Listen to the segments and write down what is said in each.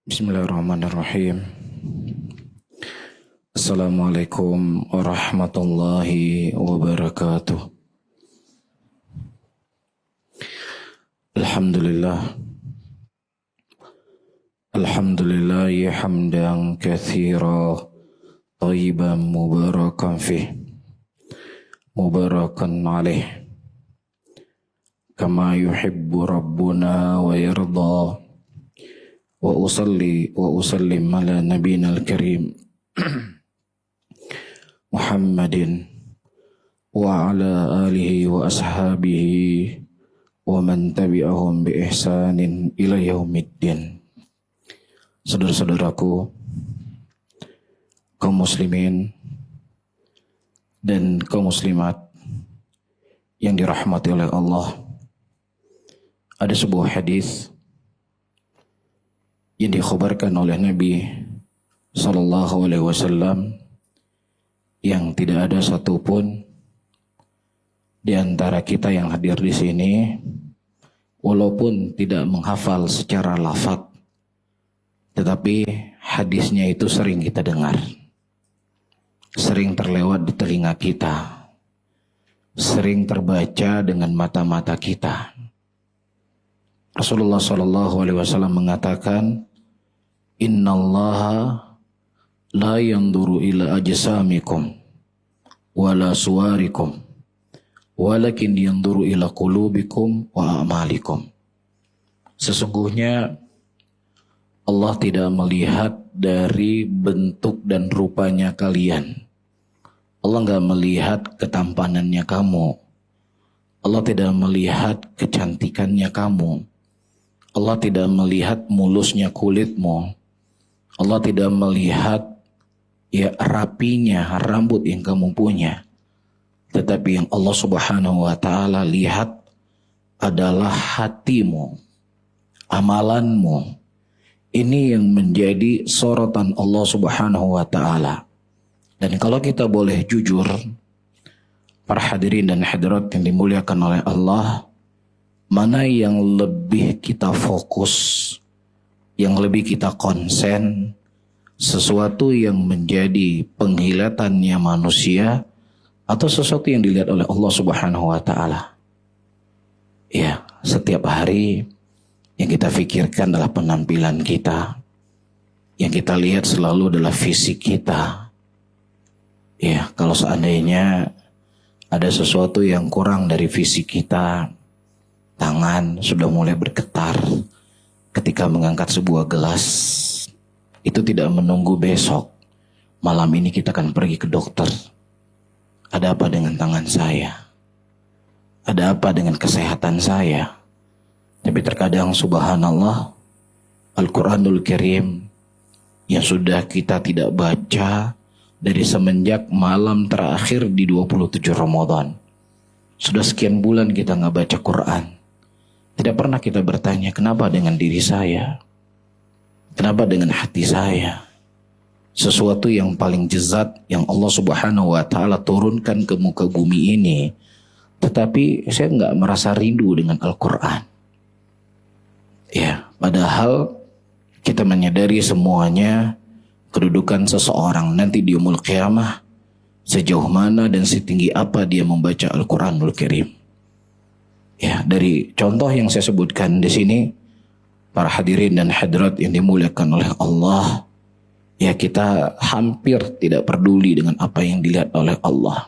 Bismillahirrahmanirrahim. Assalamualaikum warahmatullahi wabarakatuh. Alhamdulillah. Alhamdulillahi hamdan katsira thayyiban mubarakan fih mubarakan alaih kama yuhibbu rabbuna wa yarda. Wa usalli wa usallim ala nabiyina al-karim Muhammadin wa ala alihi wa ashabihi wa man tabi'ahum bi ihsanin ila yaumiddin. Saudara-saudaraku, kaum muslimin dan kaum muslimat yang dirahmati oleh Allah, ada sebuah hadis yang dikhabarkan oleh Nabi Sallallahu Alaihi Wasallam yang tidak ada satupun di antara kita yang hadir di sini, walaupun tidak menghafal secara lafaz, tetapi hadisnya itu sering kita dengar, sering terlewat di telinga kita, sering terbaca dengan mata-mata kita. Rasulullah Sallallahu Alaihi Wasallam mengatakan, Innallaha la yanduru ila ajsamikum wala suwarikum walakin yanduru ila qulubikum wa a'malikum. Sesungguhnya Allah tidak melihat dari bentuk dan rupanya kalian. Allah enggak melihat ketampanannya kamu. Allah tidak melihat kecantikannya kamu. Allah tidak melihat mulusnya kulitmu. Allah tidak melihat rapinya rambut yang kamu punya. Tetapi yang Allah Subhanahu wa Ta'ala lihat adalah hatimu, amalanmu. Ini yang menjadi sorotan Allah Subhanahu wa Ta'ala. Dan kalau kita boleh jujur, para hadirin dan hadirat yang dimuliakan oleh Allah, mana yang lebih kita fokus, yang lebih kita konsen, sesuatu yang menjadi penglihatannya manusia atau sesuatu yang dilihat oleh Allah Subhanahu wa Ta'ala? Ya, setiap hari yang kita pikirkan adalah penampilan kita. Yang kita lihat selalu adalah fisik kita. Ya, kalau seandainya ada sesuatu yang kurang dari fisik kita, tangan sudah mulai bergetar ketika mengangkat sebuah gelas. Itu tidak menunggu besok. Malam ini kita akan pergi ke dokter. Ada apa dengan tangan saya? Ada apa dengan kesehatan saya? Tapi terkadang subhanallah, Al-Quranul Karim yang sudah kita tidak baca dari semenjak malam terakhir di 27 Ramadan. Sudah sekian bulan kita nggak baca Quran. Tidak pernah kita bertanya, kenapa dengan diri saya? Kenapa dengan hati saya? Sesuatu yang paling jezat yang Allah Subhanahu wa Ta'ala turunkan ke muka bumi ini. Tetapi saya nggak merasa rindu dengan Al-Quran. Ya, padahal kita menyadari semuanya kedudukan seseorang nanti di yaumul qiyamah, sejauh mana dan setinggi apa dia membaca Al-Quranul Karim. Ya, dari contoh yang saya sebutkan di sini, para hadirin dan hadirat yang dimuliakan oleh Allah, ya kita hampir tidak peduli dengan apa yang dilihat oleh Allah.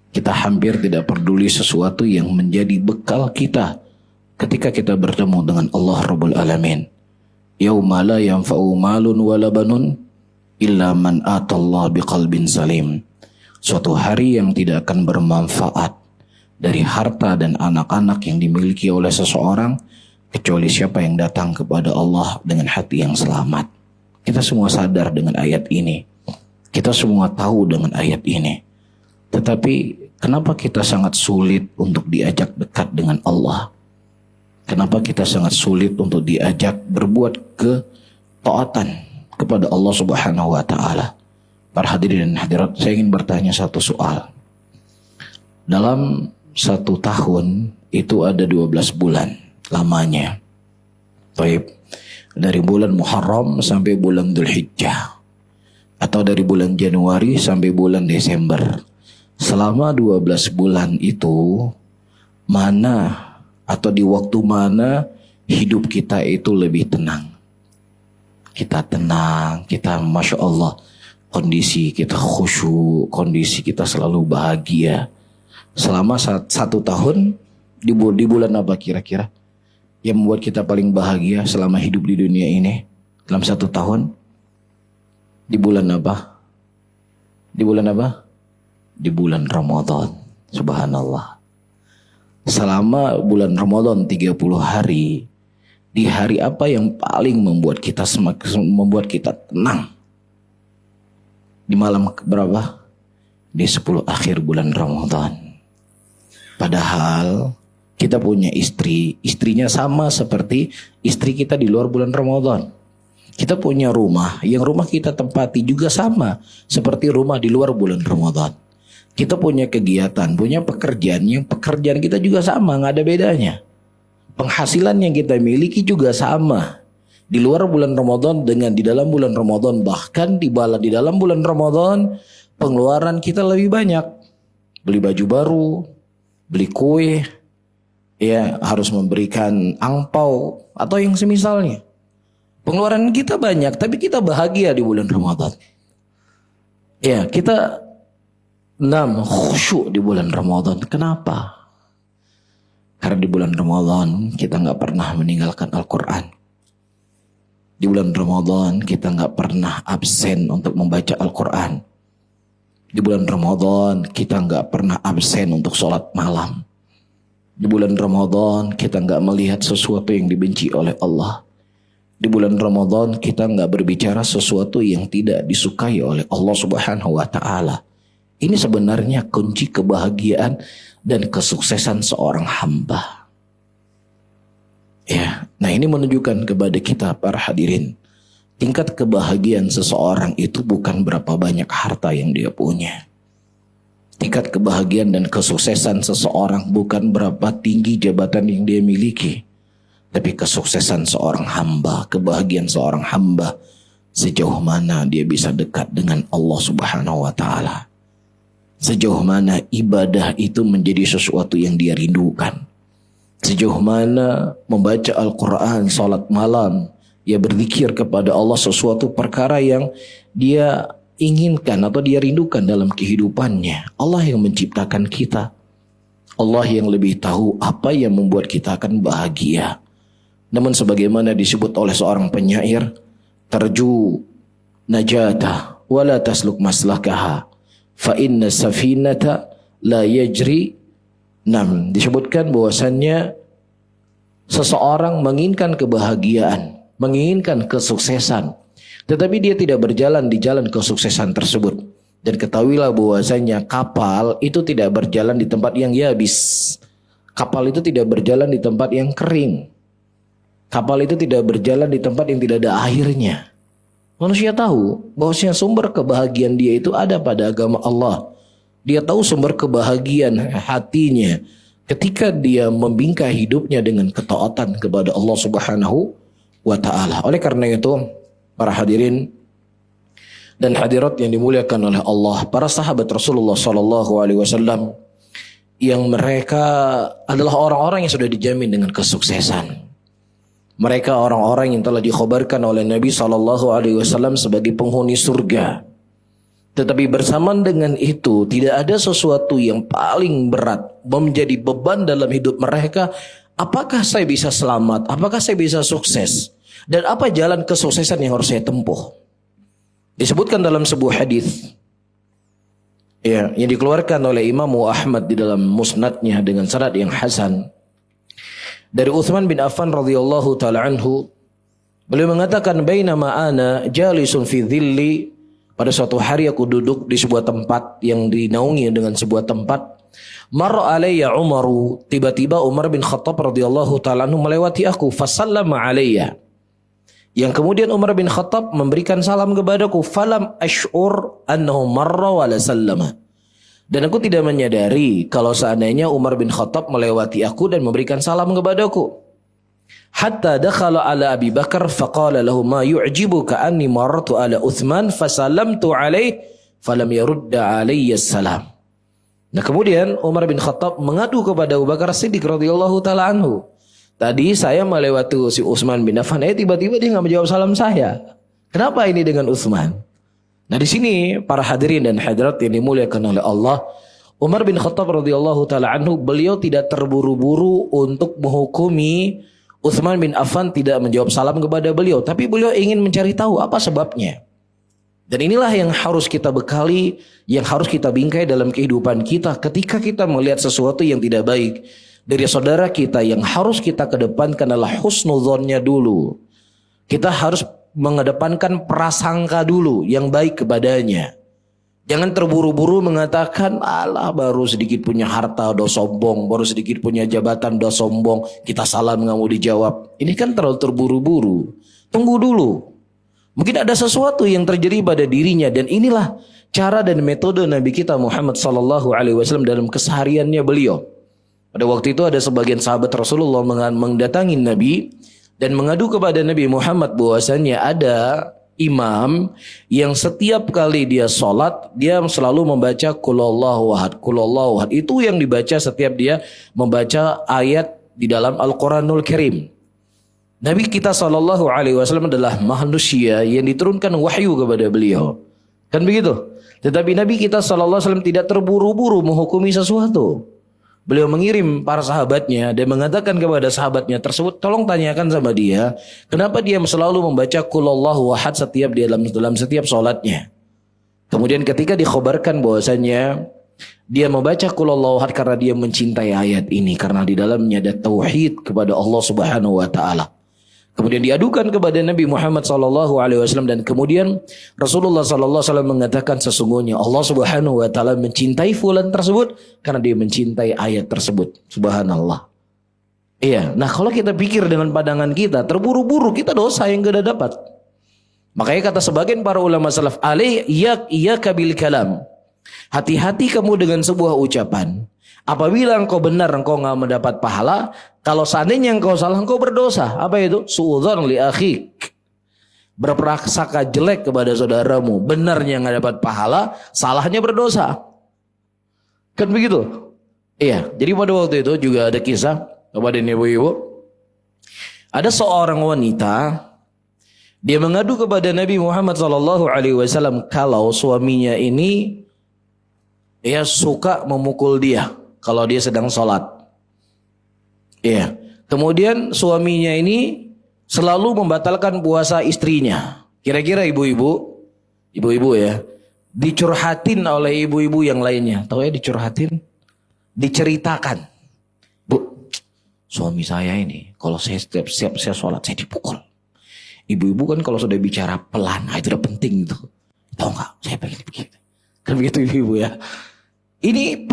Kita hampir tidak peduli sesuatu yang menjadi bekal kita ketika kita bertemu dengan Allah Rabbul Alamin. Yauma la yanfa'u malun wala banun illa man atallah biqalbin salim. Suatu hari yang tidak akan bermanfaat dari harta dan anak-anak yang dimiliki oleh seseorang kecuali siapa yang datang kepada Allah dengan hati yang selamat. Kita semua sadar dengan ayat ini. Kita semua tahu dengan ayat ini. Tetapi kenapa kita sangat sulit untuk diajak dekat dengan Allah? Kenapa kita sangat sulit untuk diajak berbuat ketaatan kepada Allah Subhanahu wa Ta'ala? Para hadirin dan hadirat, saya ingin bertanya satu soal. Dalam 1 tahun itu ada 12 bulan lamanya. Baik. Dari bulan Muharram sampai bulan Dzulhijjah. Atau dari bulan Januari sampai bulan Desember. Selama 12 bulan itu, mana atau di waktu mana hidup kita itu lebih tenang. Kita tenang, kita Masya Allah, kondisi kita khusyuk, kondisi kita selalu bahagia. Selama 1 tahun, di bulan apa kira-kira yang membuat kita paling bahagia selama hidup di dunia ini? Dalam 1 tahun, di bulan apa? Di bulan apa? Di bulan Ramadan. Subhanallah. Selama bulan Ramadan 30 hari, di hari apa yang paling membuat kita tenang? Di malam berapa? Di 10 akhir bulan Ramadan. Padahal kita punya istri, istrinya sama seperti istri kita di luar bulan Ramadan. Kita punya rumah, yang rumah kita tempati juga sama seperti rumah di luar bulan Ramadan. Kita punya kegiatan, punya pekerjaan, yang pekerjaan kita juga sama, nggak ada bedanya. Penghasilan yang kita miliki juga sama. Di luar bulan Ramadan dengan di dalam bulan Ramadan. Bahkan di dalam bulan Ramadan, pengeluaran kita lebih banyak. Beli baju baru, beli kue, ya harus memberikan angpau atau yang semisalnya. Pengeluaran kita banyak, tapi kita bahagia di bulan Ramadan. Ya, kita khusyuk di bulan Ramadan. Kenapa? Karena di bulan Ramadan kita nggak pernah meninggalkan Al-Quran. Di bulan Ramadan kita nggak pernah absen untuk membaca Al-Quran. Di bulan Ramadan kita nggak pernah absen untuk sholat malam. Di bulan Ramadan kita nggak melihat sesuatu yang dibenci oleh Allah. Di bulan Ramadan kita nggak berbicara sesuatu yang tidak disukai oleh Allah Subhanahu wa Ta'ala. Ini sebenarnya kunci kebahagiaan dan kesuksesan seorang hamba. Ya, nah ini menunjukkan kepada kita para hadirin, tingkat kebahagiaan seseorang itu bukan berapa banyak harta yang dia punya. Tingkat kebahagiaan dan kesuksesan seseorang bukan berapa tinggi jabatan yang dia miliki. Tapi kesuksesan seorang hamba, kebahagiaan seorang hamba, sejauh mana dia bisa dekat dengan Allah Subhanahu wa Ta'ala. Sejauh mana ibadah itu menjadi sesuatu yang dia rindukan. Sejauh mana membaca Al-Quran, salat malam, dia berzikir kepada Allah sesuatu perkara yang dia inginkan atau dia rindukan dalam kehidupannya. Allah yang menciptakan kita. Allah yang lebih tahu apa yang membuat kita akan bahagia. Namun sebagaimana disebut oleh seorang penyair, tarju najata wala tasluk maslakaha fa inna safinata la yajri. Disebutkan bahwasannya seseorang menginginkan kebahagiaan, menginginkan kesuksesan, tetapi dia tidak berjalan di jalan kesuksesan tersebut. Dan ketahuilah bahwasannya kapal itu tidak berjalan di tempat yang yabis. Kapal itu tidak berjalan di tempat yang kering. Kapal itu tidak berjalan di tempat yang tidak ada akhirnya. Manusia tahu bahwasanya sumber kebahagiaan dia itu ada pada agama Allah. Dia tahu sumber kebahagiaan hatinya ketika dia membingkai hidupnya dengan ketaatan kepada Allah Subhanahu wa Ta'ala. Oleh karena itu, para hadirin dan hadirat yang dimuliakan oleh Allah, para sahabat Rasulullah SAW yang mereka adalah orang-orang yang sudah dijamin dengan kesuksesan. Mereka orang-orang yang telah dikhabarkan oleh Nabi SAW sebagai penghuni surga. Tetapi bersamaan dengan itu, tidak ada sesuatu yang paling berat menjadi beban dalam hidup mereka. Apakah saya bisa selamat? Apakah saya bisa sukses? Dan apa jalan kesuksesan yang harus saya tempuh? Disebutkan dalam sebuah hadis ya, yang dikeluarkan oleh Imam Ahmad di dalam musnadnya dengan sanad yang hasan. Dari Utsman bin Affan radhiyallahu taala anhu, beliau mengatakan, bainama ana jalisun fi dhilli, pada suatu hari aku duduk di sebuah tempat yang dinaungi dengan sebuah tempat. Marra alayya Umaru, tiba-tiba Umar bin Khattab radhiyallahu taala anhu melewati aku, fasallama alayya. Yang kemudian Umar bin Khattab memberikan salam kepadaku, falam ash'ur annahu marra wa la sallama. Dan aku tidak menyadari kalau seandainya Umar bin Khattab melewati aku dan memberikan salam kepadaku. hatta dakhala ala Abi Bakar faqala lahu ma yu'jibuka anni marartu ala Uthman fasalamtu alaihi falam yarudda alayya salam. Nah kemudian Umar bin Khattab mengadu kepada Abu Bakar Siddiq radhiyallahu taala anhu. Tadi saya melewati si Utsman bin Affan, tiba-tiba dia nggak menjawab salam saya. Kenapa ini dengan Utsman? Nah di sini para hadirin dan hadirat yang dimuliakan oleh Allah, Umar bin Khattab radhiyallahu taala anhu, beliau tidak terburu-buru untuk menghukumi Utsman bin Affan tidak menjawab salam kepada beliau, tapi beliau ingin mencari tahu apa sebabnya. Dan inilah yang harus kita bekali, yang harus kita bingkai dalam kehidupan kita ketika kita melihat sesuatu yang tidak baik dari saudara kita. Yang harus kita kedepankan adalah husnudzonnya dulu. Kita harus mengedepankan prasangka dulu yang baik kepadanya. Jangan terburu-buru mengatakan, alah baru sedikit punya harta udah sombong, baru sedikit punya jabatan udah sombong, kita salam nggak mau dijawab. Ini kan terlalu terburu-buru. Tunggu dulu. Mungkin ada sesuatu yang terjadi pada dirinya, dan inilah cara dan metode Nabi kita Muhammad sallallahu alaihi wasallam dalam kesehariannya beliau. Pada waktu itu ada sebagian sahabat Rasulullah mendatangi Nabi dan mengadu kepada Nabi Muhammad bahwasannya ada imam yang setiap kali dia sholat dia selalu membaca Qulhuwallahu ahad. Qulhuwallahu ahad itu yang dibaca setiap dia membaca ayat di dalam Al-Quranul Karim. Nabi kita sallallahu alaihi wasallam adalah manusia yang diturunkan wahyu kepada beliau. Kan begitu? Tetapi Nabi kita sallallahu alaihi wasallam tidak terburu-buru menghukumi sesuatu. Beliau mengirim para sahabatnya dan mengatakan kepada sahabatnya tersebut, tolong tanyakan sama dia, kenapa dia selalu membaca Qulhuwallahu ahad setiap dia dalam setiap sholatnya. Kemudian ketika dikhabarkan bahwasanya dia membaca Qulhuwallahu ahad karena dia mencintai ayat ini, karena di dalamnya ada tauhid kepada Allah Subhanahu wa taala. Kemudian diadukan kepada Nabi Muhammad sallallahu alaihi wasallam, dan kemudian Rasulullah sallallahu alaihi wasallam mengatakan sesungguhnya Allah Subhanahu wa taala mencintai fulan tersebut karena dia mencintai ayat tersebut. Subhanallah. Iya, nah kalau kita pikir dengan pandangan kita terburu-buru, kita dosa yang gak dapat. Makanya kata sebagian para ulama salaf, iyyaka bil kalam. Hati-hati kamu dengan sebuah ucapan. Apabila engkau benar, engkau enggak mendapat pahala. Kalau seandainya engkau salah, engkau berdosa. Apa itu? Su'udzon li akhik. Berprasangka jelek kepada saudaramu. Benarnya enggak dapat pahala, salahnya berdosa. Kan begitu? Iya. Jadi pada waktu itu juga ada kisah kepada ibu-ibu. Ada seorang wanita, dia mengadu kepada Nabi Muhammad SAW kalau suaminya ini suka memukul dia kalau dia sedang sholat. Iya. Kemudian suaminya ini selalu membatalkan puasa istrinya. Kira-kira ibu-ibu ya, dicurhatin oleh ibu-ibu yang lainnya. Tahu ya dicurhatin? Diceritakan. Bu, suami saya ini kalau saya setiap saya sholat saya dipukul. Ibu-ibu kan kalau sudah bicara pelan, itu udah penting itu. Tahu nggak? Saya pengen begitu. Kan begitu ibu-ibu ya. Ini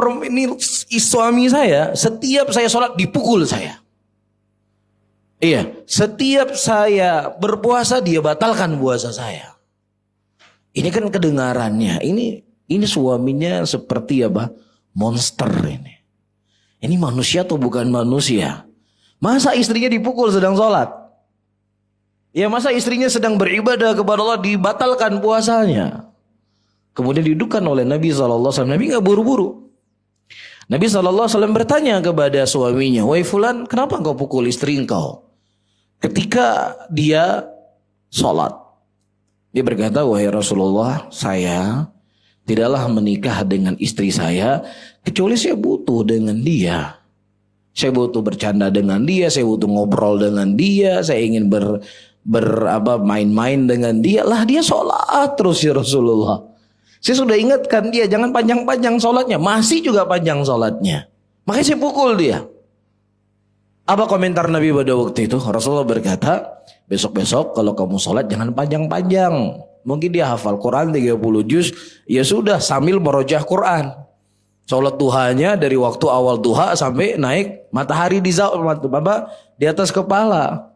suami saya setiap saya sholat dipukul saya. Iya, setiap saya berpuasa dia batalkan puasa saya. Ini kan kedengarannya, ini suaminya seperti apa? Monster ini. Ini manusia atau bukan manusia? Masa istrinya dipukul sedang sholat? Ya masa istrinya sedang beribadah kepada Allah dibatalkan puasanya? Kemudian didudukan oleh Nabi SAW. Nabi gak buru-buru. Nabi SAW bertanya kepada suaminya, wahai fulan, kenapa engkau pukul istri engkau ketika dia sholat? Dia berkata, wahai Rasulullah, saya tidaklah menikah dengan istri saya kecuali saya butuh dengan dia. Saya butuh bercanda dengan dia, saya butuh ngobrol dengan dia, saya ingin main-main dengan dia. Lah dia sholat terus ya Rasulullah. Saya sudah ingatkan dia jangan panjang-panjang sholatnya, masih juga panjang sholatnya. Makanya saya pukul dia. Apa komentar Nabi pada waktu itu? Rasulullah berkata, besok-besok kalau kamu sholat jangan panjang-panjang. Mungkin dia hafal Quran 30 juz, ya sudah sambil merojah Quran. Sholat duhanya dari waktu awal duha sampai naik matahari di atas kepala.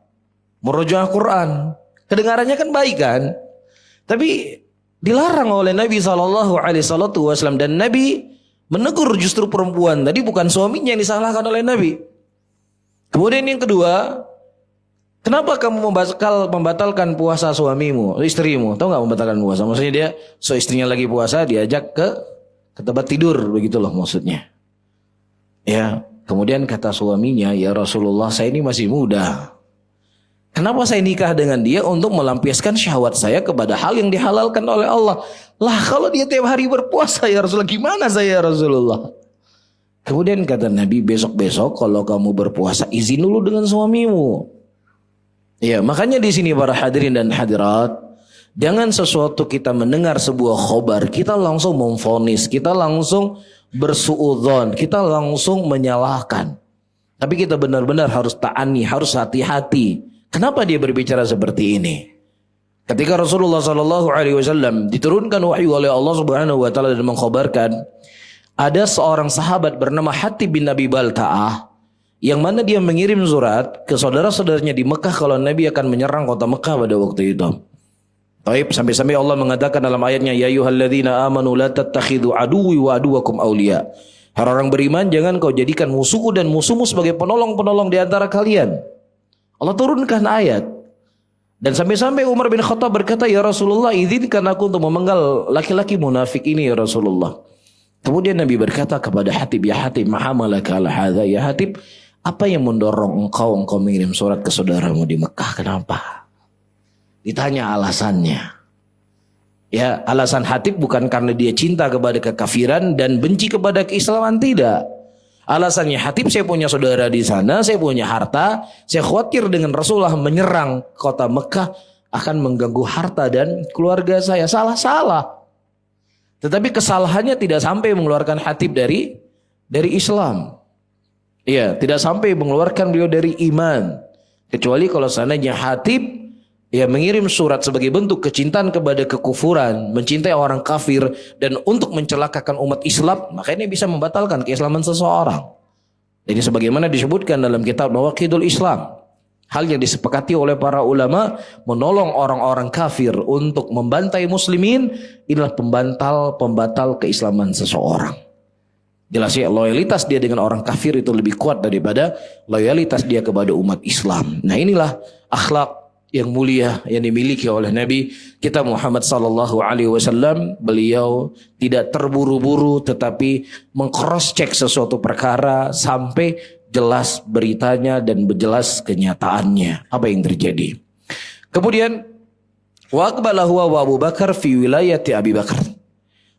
Merojah Quran. Kedengarannya kan baik kan? Tapi dilarang oleh Nabi SAW, dan Nabi menegur justru perempuan tadi, bukan suaminya yang disalahkan oleh Nabi. Kemudian yang kedua, Kenapa kamu membatalkan puasa suamimu, istrimu? Tahu nggak membatalkan puasa? Maksudnya dia, istrinya lagi puasa, diajak ke tempat tidur, begitu loh maksudnya. Ya, kemudian kata suaminya, ya Rasulullah, saya ini masih muda. Kenapa saya nikah dengan dia? Untuk melampiaskan syahwat saya kepada hal yang dihalalkan oleh Allah. Lah kalau dia tiap hari berpuasa ya Rasulullah, gimana saya ya Rasulullah? Kemudian kata Nabi, besok-besok kalau kamu berpuasa izin dulu dengan suamimu. Ya, makanya di sini para hadirin dan hadirat, jangan sesuatu kita mendengar sebuah khobar, kita langsung memvonis, kita langsung bersuudzon, kita langsung menyalahkan. Tapi kita benar-benar harus ta'ani, harus hati-hati. Kenapa dia berbicara seperti ini? Ketika Rasulullah SAW diturunkan wahyu oleh Allah Subhanahu Wa Taala dan mengkhabarkan, ada seorang sahabat bernama Hatib bin Abi Balta'ah, yang mana dia mengirim surat ke saudara-saudaranya di Mekah kalau Nabi akan menyerang kota Mekah pada waktu itu. Taib, sampai-sampai Allah mengatakan dalam ayatnya, ya ayyuhalladzina amanu la tattakhidhu aduwwi wa aduwakum awliya. Hai orang beriman, jangan kau jadikan musuhku dan musuhmu sebagai penolong-penolong di antara kalian. Allah turunkan ayat. Dan sampai-sampai Umar bin Khattab berkata, ya Rasulullah, izinkan aku untuk memenggal laki-laki munafik ini ya Rasulullah. Kemudian Nabi berkata kepada Hatib, ya Hatib, mahamalaka ala hadza ya Hatib, apa yang mendorong engkau mengirim surat ke saudaramu di Mekah? Kenapa? Ditanya alasannya. Ya, alasan Hatib bukan karena dia cinta kepada kekafiran dan benci kepada keislaman, tidak. Alasannya Hatib, saya punya saudara di sana, saya punya harta, saya khawatir dengan Rasulullah menyerang kota Mekah akan mengganggu harta dan keluarga saya. Salah. Tetapi kesalahannya tidak sampai mengeluarkan Hatib dari Islam. Iya, tidak sampai mengeluarkan beliau dari iman. Kecuali kalau seandainya Hatib ya mengirim surat sebagai bentuk kecintaan kepada kekufuran, mencintai orang kafir dan untuk mencelakakan umat Islam, maka ini bisa membatalkan keislaman seseorang. Jadi sebagaimana disebutkan dalam kitab Nawaqidul Islam, hal yang disepakati oleh para ulama, menolong orang-orang kafir untuk membantai muslimin inilah pembatal keislaman seseorang. Jelas ya, loyalitas dia dengan orang kafir itu lebih kuat daripada loyalitas dia kepada umat Islam. Nah, inilah akhlak yang mulia yang dimiliki oleh Nabi kita Muhammad sallallahu alaihi wasallam. Beliau tidak terburu-buru tetapi meng-cross check sesuatu perkara sampai jelas beritanya dan jelas kenyataannya apa yang terjadi. Kemudian wa aqbala huwa wa Abu Bakar fi wilayati Abi Bakar.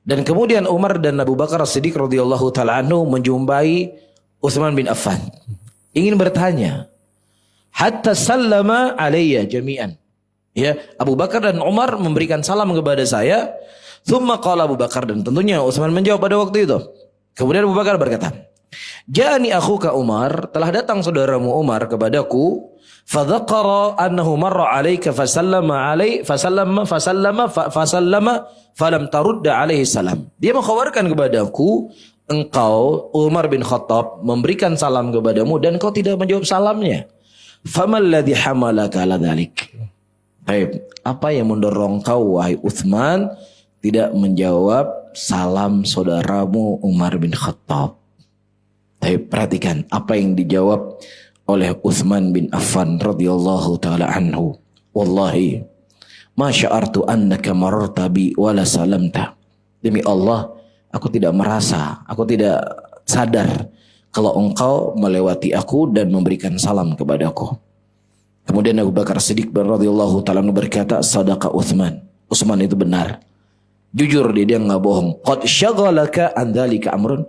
Dan kemudian Umar dan Abu Bakar As-Siddiq radhiyallahu taala anhu menjumpai Utsman bin Affan. Ingin bertanya, hatta sallama alayya jami'an. Ya, Abu Bakar dan Umar memberikan salam kepada saya. Tsumma qala Abu Bakar, dan tentunya Utsman menjawab pada waktu itu. Kemudian Abu Bakar berkata, "Ja'ani akhuka Umar, telah datang saudaramu Umar kepadaku, fa dzakara annahu marra 'alaika fasallama falam tarudda alaihi salam." Dia mengkhabarkan kepadaku, engkau Umar bin Khattab memberikan salam kepadamu dan kau tidak menjawab salamnya. Famal ladzi hamalaka ala dzalik? Baik, apa yang mendorong kau wahai Utsman tidak menjawab salam saudaramu Umar bin Khattab? Baik, perhatikan apa yang dijawab oleh Utsman bin Affan radhiyallahu taala anhu. Wallahi ma sya'artu annaka mararta bi wala salamta. Demi Allah, aku tidak merasa, aku tidak sadar kalau engkau melewati aku dan memberikan salam kepadaku. Kemudian Abu Bakar Siddiq radhiyallahu taala berkata, sadaqa Utsman. Utsman itu benar. Jujur dia enggak bohong. Qad syaghalaka an dzalika amrun.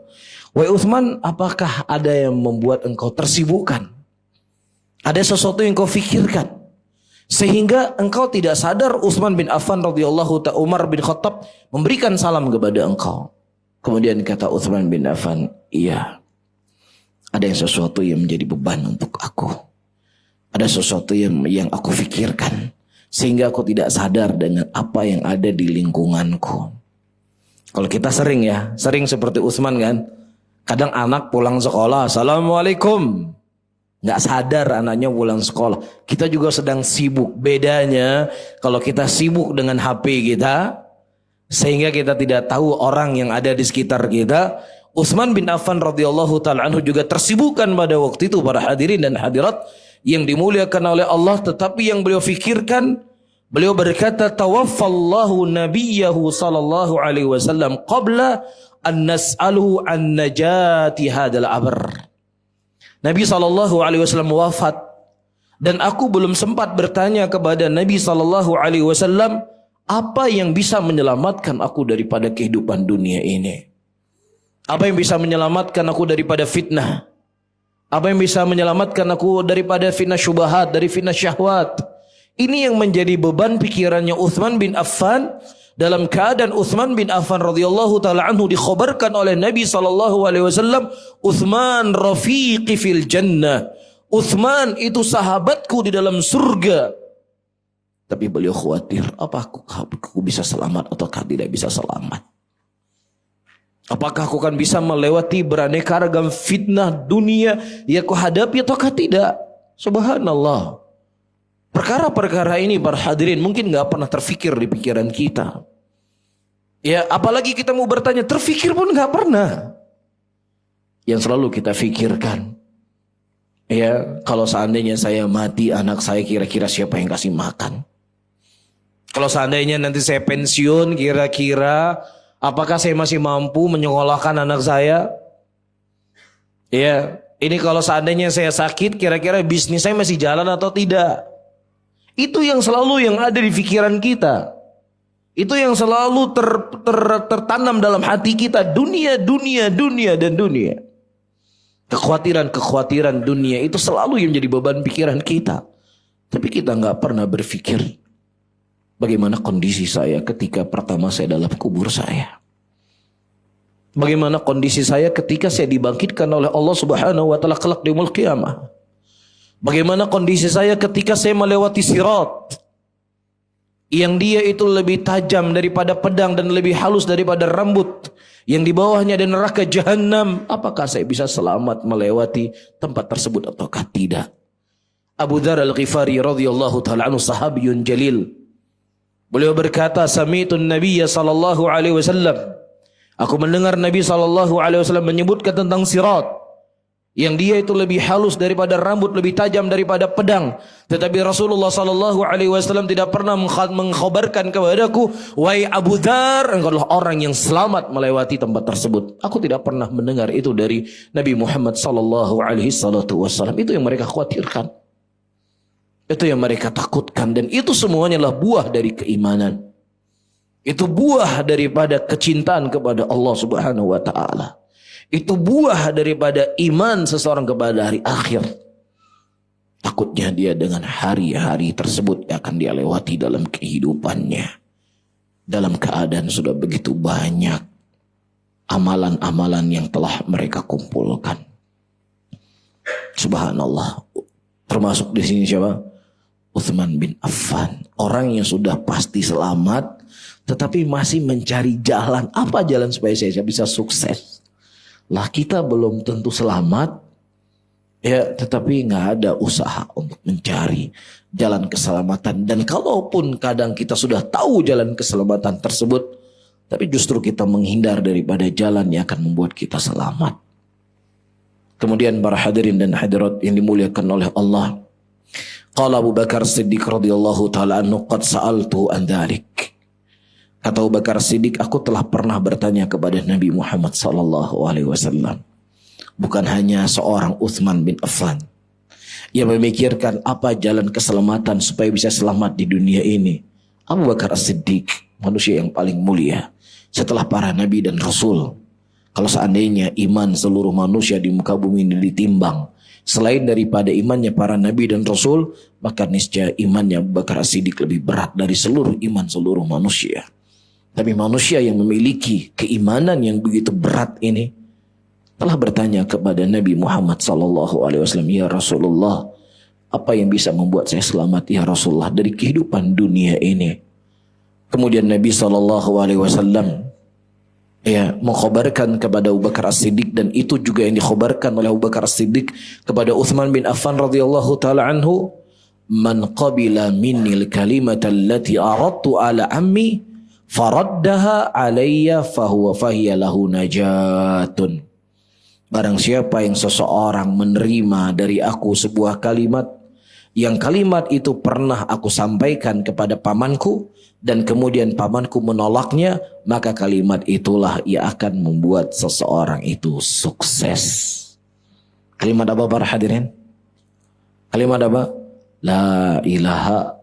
Wahai Utsman, apakah ada yang membuat engkau tersibukkan? Ada sesuatu yang kau fikirkan sehingga engkau tidak sadar Utsman bin Affan radhiyallahu ta'ala Umar bin Khattab memberikan salam kepada engkau. Kemudian kata Utsman bin Affan, iya, ada yang sesuatu yang menjadi beban untuk aku. Ada sesuatu yang aku fikirkan sehingga aku tidak sadar dengan apa yang ada di lingkunganku. Kalau kita sering seperti Utsman kan. Kadang anak pulang sekolah, assalamualaikum. Nggak sadar anaknya pulang sekolah. Kita juga sedang sibuk. Bedanya kalau kita sibuk dengan HP kita, sehingga kita tidak tahu orang yang ada di sekitar kita. Utsman bin Affan radhiyallahu ta'ala anhu juga tersibukkan pada waktu itu para hadirin dan hadirat yang dimuliakan oleh Allah, tetapi yang beliau fikirkan, beliau berkata, tawaffallahu nabiyahu sallallahu alaihi wasallam qabla an nas'aluhu an najati hadal abr. Nabi sallallahu alaihi wasallam wafat dan aku belum sempat bertanya kepada Nabi sallallahu alaihi wasallam apa yang bisa menyelamatkan aku daripada kehidupan dunia ini. Apa yang bisa menyelamatkan aku daripada fitnah? Apa yang bisa menyelamatkan aku daripada fitnah syubhat, dari fitnah syahwat? Ini yang menjadi beban pikirannya Uthman bin Affan. Dalam keadaan Uthman bin Affan radhiyallahu taala anhu dikhabarkan oleh Nabi sallallahu alaihi wasallam, Uthman rafiqi fil jannah. Uthman itu sahabatku di dalam surga. Tapi beliau khawatir, apa aku bisa selamat ataukah tidak bisa selamat? Apakah aku akan bisa melewati beraneka ragam fitnah dunia yang aku hadapi ataukah tidak? Subhanallah. Perkara-perkara ini para hadirin mungkin gak pernah terfikir di pikiran kita. Ya, apalagi kita mau bertanya, terfikir pun gak pernah. Yang selalu kita fikirkan, ya, kalau seandainya saya mati, anak saya kira-kira siapa yang kasih makan? Kalau seandainya nanti saya pensiun, kira-kira apakah saya masih mampu menyekolahkan anak saya? Ya, ini kalau seandainya saya sakit, kira-kira bisnis saya masih jalan atau tidak? Itu yang selalu yang ada di pikiran kita. Itu yang selalu tertanam dalam hati kita. Dunia, dunia, dunia, dan dunia. Kekhawatiran dunia itu selalu yang jadi beban pikiran kita. Tapi kita nggak pernah berpikir bagaimana kondisi saya ketika pertama saya dalam kubur saya. Bagaimana kondisi saya ketika saya dibangkitkan oleh Allah Subhanahu wa taala kelak di yaumul qiyamah. Bagaimana kondisi saya ketika saya melewati sirat, yang dia itu lebih tajam daripada pedang dan lebih halus daripada rambut, yang di bawahnya ada neraka jahanam. Apakah saya bisa selamat melewati tempat tersebut ataukah tidak? Abu Dzar Al-Ghifari radhiyallahu taala anhu, sahabiyun jalil. Beliau berkata, sami'tun Nabiyya sallallahu alaihi wasallam. Aku mendengar Nabi sallallahu alaihi wasallam menyebutkan tentang sirat, yang dia itu lebih halus daripada rambut, lebih tajam daripada pedang. Tetapi Rasulullah sallallahu alaihi wasallam tidak pernah mengkhabarkan kepadaku, wahai Abu Dzar, engkau adalah orang yang selamat melewati tempat tersebut. Aku tidak pernah mendengar itu dari Nabi Muhammad sallallahu alaihi wasallam. Itu yang mereka khawatirkan. Itu yang mereka takutkan, dan itu semuanya adalah buah dari keimanan. Itu buah daripada kecintaan kepada Allah Subhanahu wa taala. Itu buah daripada iman seseorang kepada hari akhir. Takutnya dia dengan hari-hari tersebut yang akan dia lewati dalam kehidupannya, dalam keadaan sudah begitu banyak amalan-amalan yang telah mereka kumpulkan. Subhanallah. Termasuk di sini siapa? Uthman bin Affan. Orang yang sudah pasti selamat, tetapi masih mencari jalan. Apa jalan supaya saya bisa sukses? Lah, kita belum tentu selamat, ya, tetapi nggak ada usaha untuk mencari jalan keselamatan. Dan kalaupun kadang kita sudah tahu jalan keselamatan tersebut, tapi justru kita menghindar daripada jalan yang akan membuat kita selamat. Kemudian para hadirin dan hadirat yang dimuliakan oleh Allah, qala Abu Bakar Siddiq radhiyallahu taala anhu, qad sa'altu an dzalik. Kata Abu Bakar Siddiq, aku telah pernah bertanya kepada Nabi Muhammad sallallahu alaihi wasallam. Bukan hanya seorang Uthman bin Affan yang memikirkan apa jalan keselamatan supaya bisa selamat di dunia ini. Abu Bakar Siddiq, manusia yang paling mulia setelah para nabi dan rasul. Kalau seandainya iman seluruh manusia di muka bumi ini ditimbang, selain daripada imannya para nabi dan rasul, maka niscaya imannya Abu Bakar Siddiq lebih berat dari seluruh iman seluruh manusia. Tapi manusia yang memiliki keimanan yang begitu berat ini telah bertanya kepada Nabi Muhammad SAW, ya Rasulullah, apa yang bisa membuat saya selamat ya Rasulullah dari kehidupan dunia ini? Kemudian Nabi SAW ya mengkhabarkan kepada Abu Bakar As-Siddiq, dan itu juga yang dikhabarkan oleh Abu Bakar As-Siddiq kepada Uthman bin Affan radhiyallahu taala anhu, man qabila minni al-kalimata allati aradtu ala ammi faraddaha alayya fahiya lahu najatun. Barang siapa yang seseorang menerima dari aku sebuah kalimat yang kalimat itu pernah aku sampaikan kepada pamanku dan kemudian pamanku menolaknya, maka kalimat itulah yang akan membuat seseorang itu sukses. Kalimat apa para hadirin? Kalimat apa? La ilaha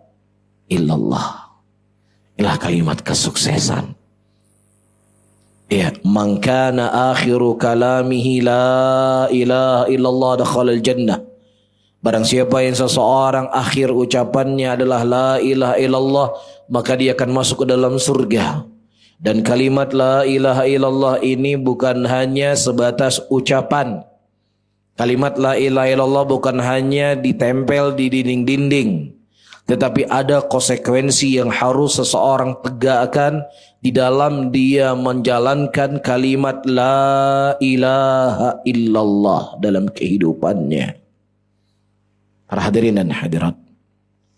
illallah. Inilah kalimat kesuksesan. Ya, man kana akhiru kalamihi la ilaha illallah dakhalal jannah. Barang siapa yang seseorang akhir ucapannya adalah la ilaha illallah, maka dia akan masuk ke dalam surga. Dan kalimat la ilaha illallah ini bukan hanya sebatas ucapan. Kalimat la ilaha illallah bukan hanya ditempel di dinding-dinding, tetapi ada konsekuensi yang harus seseorang tegakkan di dalam dia menjalankan kalimat la ilaha illallah dalam kehidupannya. Para hadirin dan hadirat,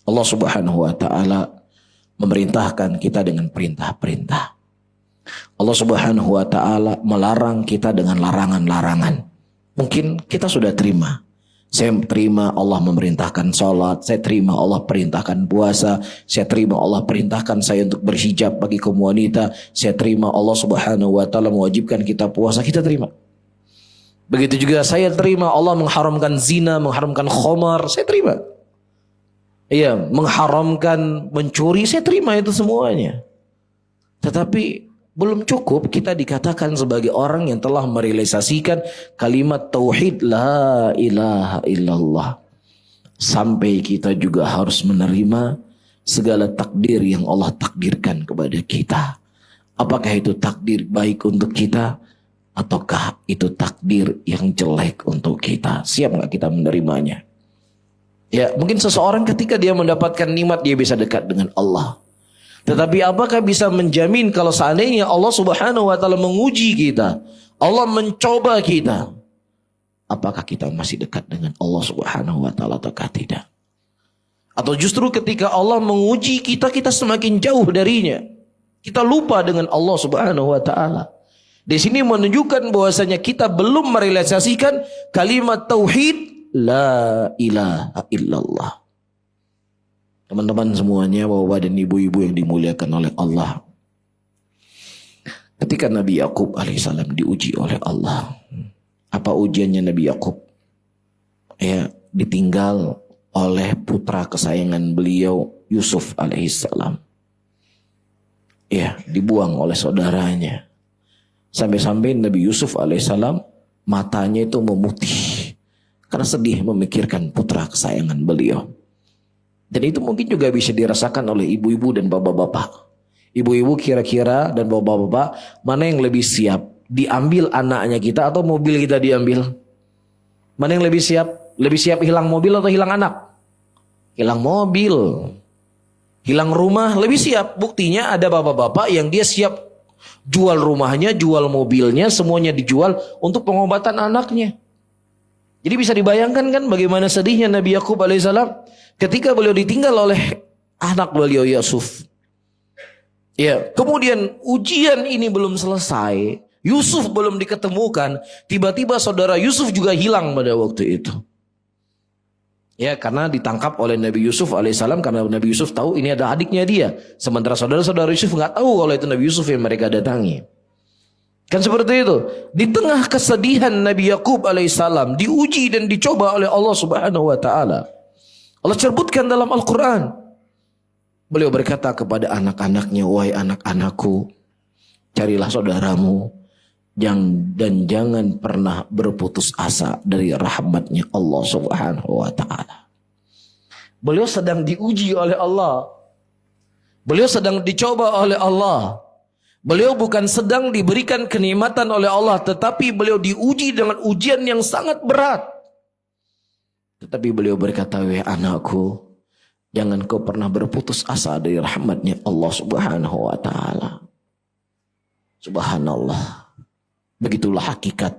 Allah Subhanahu wa taala memerintahkan kita dengan perintah-perintah. Allah Subhanahu wa taala melarang kita dengan larangan-larangan. Mungkin kita sudah terima. Saya terima Allah memerintahkan sholat, saya terima Allah perintahkan puasa, saya terima Allah perintahkan saya untuk berhijab bagi kaum wanita, saya terima Allah Subhanahu wa taala mewajibkan kita puasa, kita terima. Begitu juga saya terima Allah mengharamkan zina, mengharamkan khamar, saya terima. Iya, mengharamkan mencuri, saya terima itu semuanya. Tetapi belum cukup kita dikatakan sebagai orang yang telah merealisasikan kalimat tauhid la ilaha illallah. Sampai kita juga harus menerima segala takdir yang Allah takdirkan kepada kita. Apakah itu takdir baik untuk kita, ataukah itu takdir yang jelek untuk kita? Siap nggak kita menerimanya? Ya, mungkin seseorang ketika dia mendapatkan nikmat dia bisa dekat dengan Allah. Tetapi apakah bisa menjamin kalau seandainya Allah Subhanahu wa taala menguji kita, Allah mencoba kita, apakah kita masih dekat dengan Allah Subhanahu wa taala ataukah tidak? Atau justru ketika Allah menguji kita, kita semakin jauh darinya. Kita lupa dengan Allah Subhanahu wa taala. Di sini menunjukkan bahwasanya kita belum merealisasikan kalimat tauhid la ilaha illallah. Teman-teman semuanya, bapak dan ibu-ibu yang dimuliakan oleh Allah. Ketika Nabi Yakub alaihissalam diuji oleh Allah. Apa ujiannya Nabi Yakub? Ya, ditinggal oleh putra kesayangan beliau Yusuf alaihissalam. Ya, dibuang oleh saudaranya. Sampai-sampai Nabi Yusuf alaihissalam matanya itu memutih. Karena sedih memikirkan putra kesayangan beliau. Dan itu mungkin juga bisa dirasakan oleh ibu-ibu dan bapak-bapak. Ibu-ibu kira-kira dan bapak-bapak, mana yang lebih siap? Diambil anaknya kita atau mobil kita diambil? Mana yang lebih siap? Lebih siap hilang mobil atau hilang anak? Hilang mobil. Hilang rumah lebih siap. Buktinya ada bapak-bapak yang dia siap jual rumahnya, jual mobilnya, semuanya dijual untuk pengobatan anaknya. Jadi bisa dibayangkan kan bagaimana sedihnya Nabi Yakub alaihissalam ketika beliau ditinggal oleh anak beliau Yusuf. Ya, kemudian ujian ini belum selesai, Yusuf belum diketemukan, tiba-tiba saudara Yusuf juga hilang pada waktu itu. Ya, karena ditangkap oleh Nabi Yusuf alaihissalam karena Nabi Yusuf tahu ini ada adiknya dia. Sementara saudara-saudara Yusuf nggak tahu kalau itu Nabi Yusuf yang mereka datangi. Kan seperti itu. Di tengah kesedihan Nabi Yakub alaihissalam diuji dan dicoba oleh Allah Subhanahu wa taala. Allah sebutkan dalam Al-Quran. Beliau berkata kepada anak-anaknya, wahai anak-anakku, carilah saudaramu dan jangan pernah berputus asa dari rahmatnya Allah Subhanahu wa taala. Beliau sedang diuji oleh Allah. Beliau sedang dicoba oleh Allah. Beliau bukan sedang diberikan kenikmatan oleh Allah, tetapi beliau diuji dengan ujian yang sangat berat. Tetapi beliau berkata, wahai anakku, jangan kau pernah berputus asa dari rahmatnya Allah Subhanahu wa taala. Subhanallah. Begitulah hakikat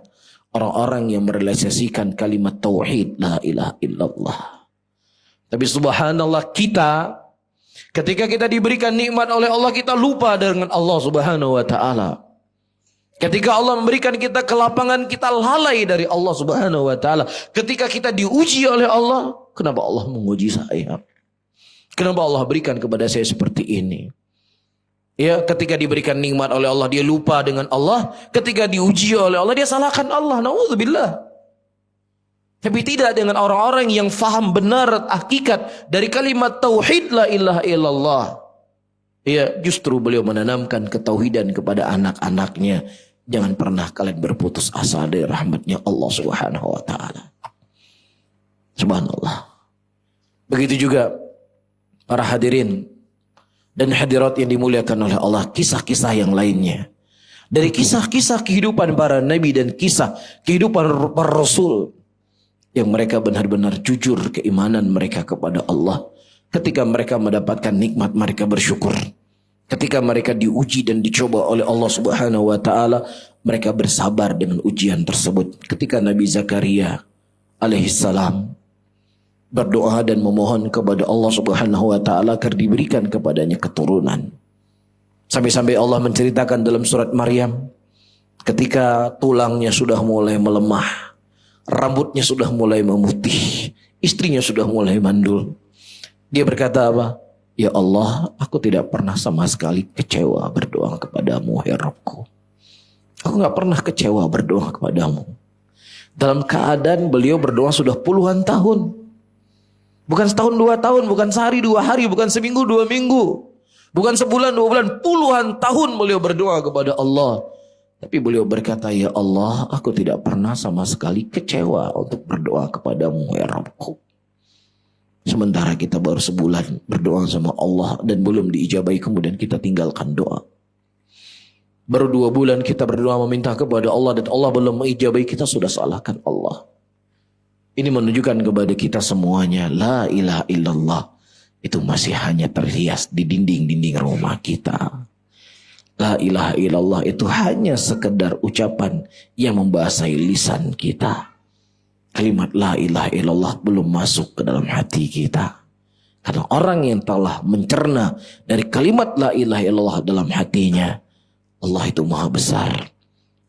orang-orang yang merealisasikan kalimat tauhid la ilaha illallah. Tapi subhanallah, kita ketika kita diberikan nikmat oleh Allah, kita lupa dengan Allah Subhanahu wa taala. Ketika Allah memberikan kita kelapangan, kita lalai dari Allah Subhanahu wa taala. Ketika kita diuji oleh Allah, kenapa Allah menguji saya? Kenapa Allah berikan kepada saya seperti ini? Ya, ketika diberikan nikmat oleh Allah, dia lupa dengan Allah. Ketika diuji oleh Allah, dia salahkan Allah. Nauzubillah. Tapi tidak dengan orang-orang yang faham benar hakikat dari kalimat tauhid la ilaha illallah. Ya, justru beliau menanamkan ketauhidan kepada anak-anaknya. Jangan pernah kalian berputus asa dari rahmatnya Allah Subhanahu wa taala. Subhanallah. Begitu juga para hadirin dan hadirat yang dimuliakan oleh Allah, kisah-kisah yang lainnya. Dari kisah-kisah kehidupan para nabi dan kisah kehidupan para rasul yang mereka benar-benar jujur keimanan mereka kepada Allah. Ketika mereka mendapatkan nikmat, mereka bersyukur. Ketika mereka diuji dan dicoba oleh Allah Subhanahu wa taala, mereka bersabar dengan ujian tersebut. Ketika Nabi Zakaria alaihissalam berdoa dan memohon kepada Allah Subhanahu wa taala agar diberikan kepadanya keturunan. Sampai-sampai Allah menceritakan dalam surat Maryam, ketika tulangnya sudah mulai melemah, rambutnya sudah mulai memutih, istrinya sudah mulai mandul. Dia berkata apa? Ya Allah, aku tidak pernah sama sekali kecewa berdoa kepadamu, ya Rabbku. Aku gak pernah kecewa berdoa kepadamu. Dalam keadaan beliau berdoa sudah puluhan tahun. Bukan setahun 2 tahun, bukan sehari 2 hari, bukan seminggu 2 minggu. Bukan sebulan 2 bulan, puluhan tahun beliau berdoa kepada Allah. Tapi beliau berkata, ya Allah, aku tidak pernah sama sekali kecewa untuk berdoa kepadamu, ya Rabbku. Sementara kita baru sebulan berdoa sama Allah dan belum diijabahi, kemudian kita tinggalkan doa. Baru 2 bulan kita berdoa meminta kepada Allah dan Allah belum mengijabahi, kita sudah salahkan Allah. Ini menunjukkan kepada kita semuanya, la ilaha illallah itu masih hanya terhias di dinding-dinding rumah kita. La ilaha illallah itu hanya sekedar ucapan yang membasahi lisan kita. Kalimat la ilaha illallah belum masuk ke dalam hati kita. Karena orang yang telah mencerna dari kalimat la ilaha illallah dalam hatinya, Allah itu maha besar.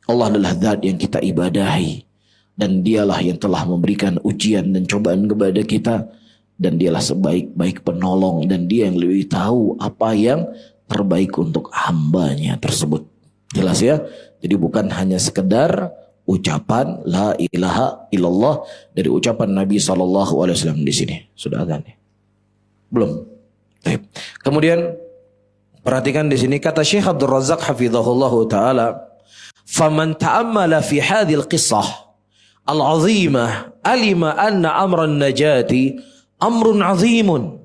Allah adalah zat yang kita ibadahi. Dan dialah yang telah memberikan ujian dan cobaan kepada kita. Dan dialah sebaik-baik penolong. Dan dia yang lebih tahu apa yang terbaik untuk hambanya tersebut. Jelas ya? Jadi bukan hanya sekedar ucapan la ilaha illallah dari ucapan Nabi SAW di sini. Sudah ada nih? Belum. Baik. Kemudian perhatikan di sini kata Syekh Abdul Razak hafizahullahu taala, "Faman ta'ammala fi hadhil qissah al-'azimah alima anna amran najati amrun 'azimun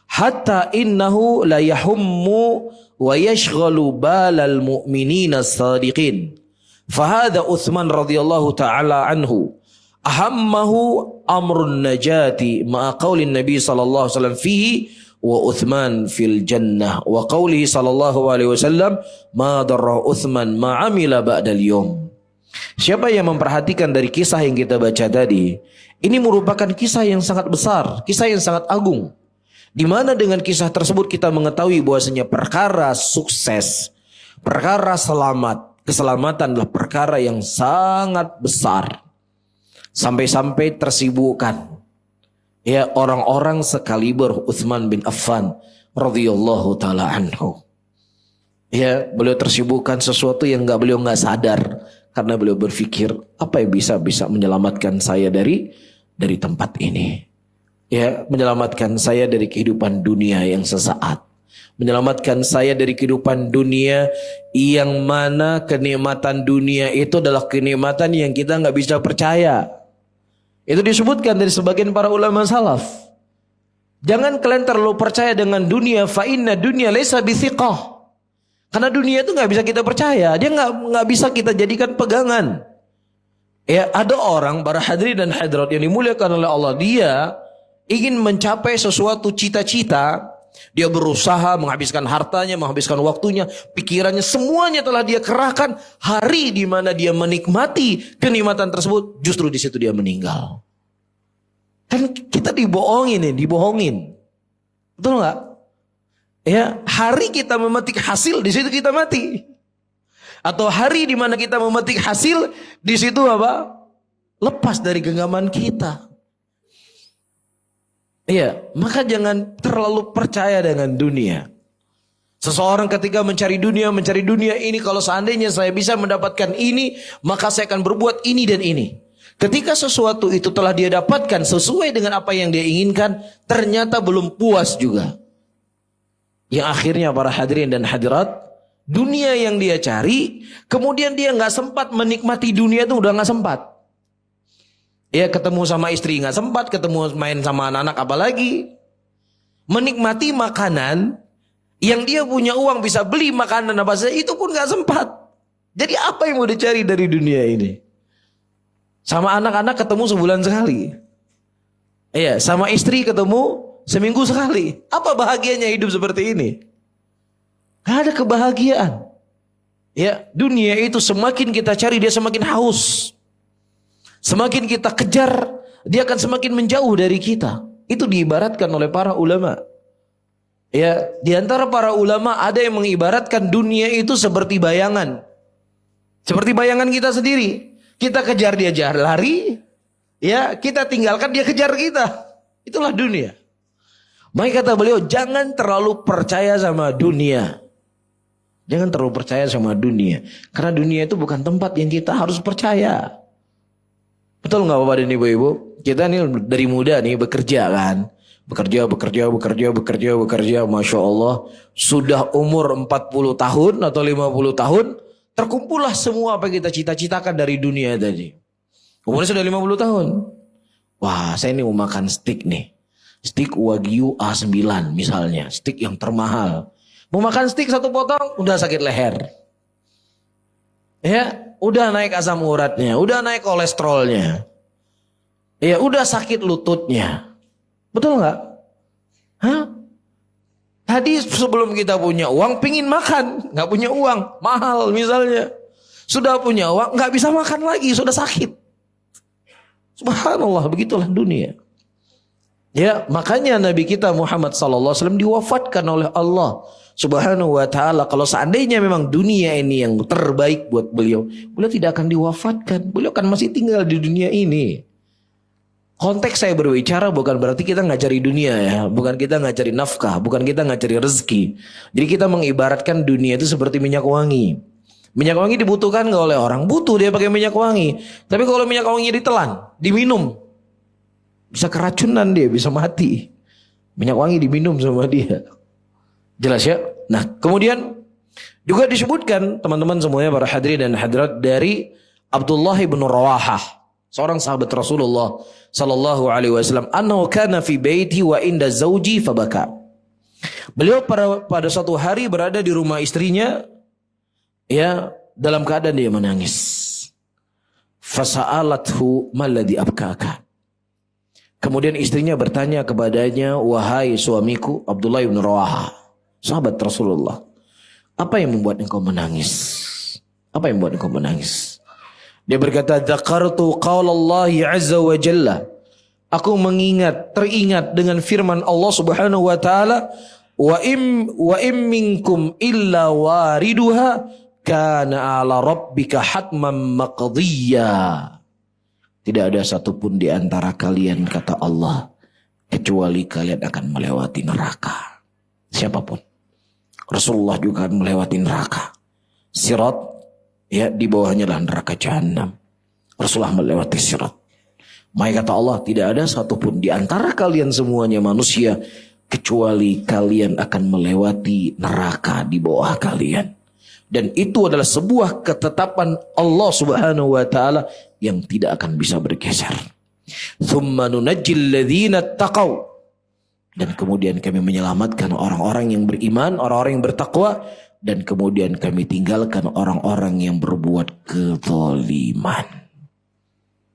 hatta innahu la yahummu wa yashghalu balal mu'minina as-sadiqin." Fahada Uthman radhiyallahu ta'ala anhu ahammahu amrun najati ma'a qaulin Nabi sallallahu alaihi wasallam fihi wa Uthman fil jannah wa qaulihi sallallahu alaihi wasallam ma darra Uthman ma amila ba'dal yawm. Siapa yang memperhatikan dari kisah yang kita baca tadi, ini merupakan kisah yang sangat besar, kisah yang sangat agung, di mana dengan kisah tersebut kita mengetahui bahwasanya perkara sukses, perkara selamat, keselamatan adalah perkara yang sangat besar. Sampai-sampai tersibukkan ya orang-orang sekaliber Uthman bin Affan radhiyallahu taala anhu. Ya, beliau tersibukkan sesuatu yang beliau nggak sadar karena beliau berpikir apa yang bisa menyelamatkan saya dari tempat ini. Ya, menyelamatkan saya dari kehidupan dunia yang sesaat. Menyelamatkan saya dari kehidupan dunia yang mana kenikmatan dunia itu adalah kenikmatan yang kita nggak bisa percaya. Itu disebutkan dari sebagian para ulama salaf. Jangan kalian terlalu percaya dengan dunia, fa inna dunya laisa bithiqah. Karena dunia itu nggak bisa kita percaya, dia nggak bisa kita jadikan pegangan. Ya, ada orang para hadirin dan hadirat yang dimuliakan oleh Allah, dia ingin mencapai sesuatu cita-cita. Dia berusaha menghabiskan hartanya, menghabiskan waktunya, pikirannya, semuanya telah dia kerahkan. Hari di mana dia menikmati kenikmatan tersebut, justru di situ dia meninggal. Kan kita dibohongin. Betul nggak? Ya, hari kita memetik hasil, di situ kita mati. atau hari di mana kita memetik hasil, di situ apa? Lepas dari genggaman kita. Iya, maka jangan terlalu percaya dengan dunia. Seseorang ketika mencari dunia ini, kalau seandainya saya bisa mendapatkan ini, maka saya akan berbuat ini dan ini. Ketika sesuatu itu telah dia dapatkan sesuai dengan apa yang dia inginkan, ternyata belum puas juga. Yang akhirnya para hadirin dan hadirat, dunia yang dia cari, kemudian dia nggak sempat menikmati dunia itu, udah nggak sempat. Ya, ketemu sama istri nggak sempat, ketemu main sama anak-anak apalagi. Menikmati makanan yang dia punya uang bisa beli makanan apa saja, itu pun nggak sempat. Jadi apa yang mau dicari dari dunia ini? Sama anak-anak ketemu sebulan sekali. Iya, sama istri ketemu seminggu sekali. Apa bahagianya hidup seperti ini? Gak ada kebahagiaan. Ya, dunia itu semakin kita cari dia semakin haus. Semakin kita kejar, dia akan semakin menjauh dari kita. Itu diibaratkan oleh para ulama. Ya, di antara para ulama ada yang mengibaratkan dunia itu seperti bayangan. Seperti bayangan kita sendiri. Kita kejar dia lari, ya, kita tinggalkan dia kejar kita. Itulah dunia. Maka kata beliau, jangan terlalu percaya sama dunia. Jangan terlalu percaya sama dunia. Karena dunia itu bukan tempat yang kita harus percaya. Betul nggak Bapak dan Ibu-Ibu? Kita nih dari muda nih bekerja kan. Bekerja. Masya Allah. Sudah umur 40 tahun atau 50 tahun. Terkumpullah semua apa yang kita cita-citakan dari dunia tadi. Umurnya sudah 50 tahun. Wah, saya ini mau makan steak nih. Steak Wagyu A9 misalnya. Steak yang termahal. Mau makan steak satu potong, udah sakit leher. Ya, udah naik asam uratnya, udah naik kolesterolnya. Ya, udah sakit lututnya. Betul nggak? Hah? Tadi sebelum kita punya uang, pingin makan, nggak punya uang, mahal misalnya. Sudah punya uang, nggak bisa makan lagi, sudah sakit. Subhanallah, begitulah dunia. Ya, makanya Nabi kita Muhammad SAW diwafatkan oleh Allah Subhanahu wa ta'ala. Kalau seandainya memang dunia ini yang terbaik buat beliau, beliau tidak akan diwafatkan. Beliau akan masih tinggal di dunia ini. Konteks saya berbicara bukan berarti kita nggak cari dunia ya. Bukan kita nggak cari nafkah. Bukan kita nggak cari rezeki. Jadi kita mengibaratkan dunia itu seperti minyak wangi. Minyak wangi dibutuhkan nggak oleh orang? Butuh dia pakai minyak wangi. Tapi kalau minyak wanginya ditelan, diminum, bisa keracunan dia, bisa mati. Minyak wangi diminum sama dia. Jelas ya? Nah, kemudian juga disebutkan teman-teman semuanya para hadirin dan hadirat dari Abdullah bin Rawahah, seorang sahabat Rasulullah sallallahu alaihi wasallam, annahu kana fi baiti wa inda zauji fabaka. Beliau pada suatu hari berada di rumah istrinya, ya, dalam keadaan dia menangis. Fasa'alathu malladhi abkaka. Kemudian istrinya bertanya kepadanya, wahai suamiku Abdullah bin Rawahah, sahabat Rasulullah, apa yang membuat engkau menangis? Apa yang membuat engkau menangis? Dia berkata, dzakartu qaulallahi azza wa jalla. Aku teringat dengan firman Allah Subhanahu wa taala, wa im minkum illa wariduha kana ala rabbika hatman maqdiyya. Tidak ada satupun di antara kalian, kata Allah, kecuali kalian akan melewati neraka. Siapapun. Rasulullah juga akan melewati neraka. Sirat, ya, di bawahnya adalah neraka Jahannam. Rasulullah melewati sirat. Maka kata Allah, tidak ada satupun di antara kalian semuanya manusia, kecuali kalian akan melewati neraka di bawah kalian. Dan itu adalah sebuah ketetapan Allah Subhanahu wa taala yang tidak akan bisa bergeser. Tsumma nunajjil ladzina taqaw. Dan kemudian kami menyelamatkan orang-orang yang beriman, orang-orang yang bertakwa, dan kemudian kami tinggalkan orang-orang yang berbuat kezaliman.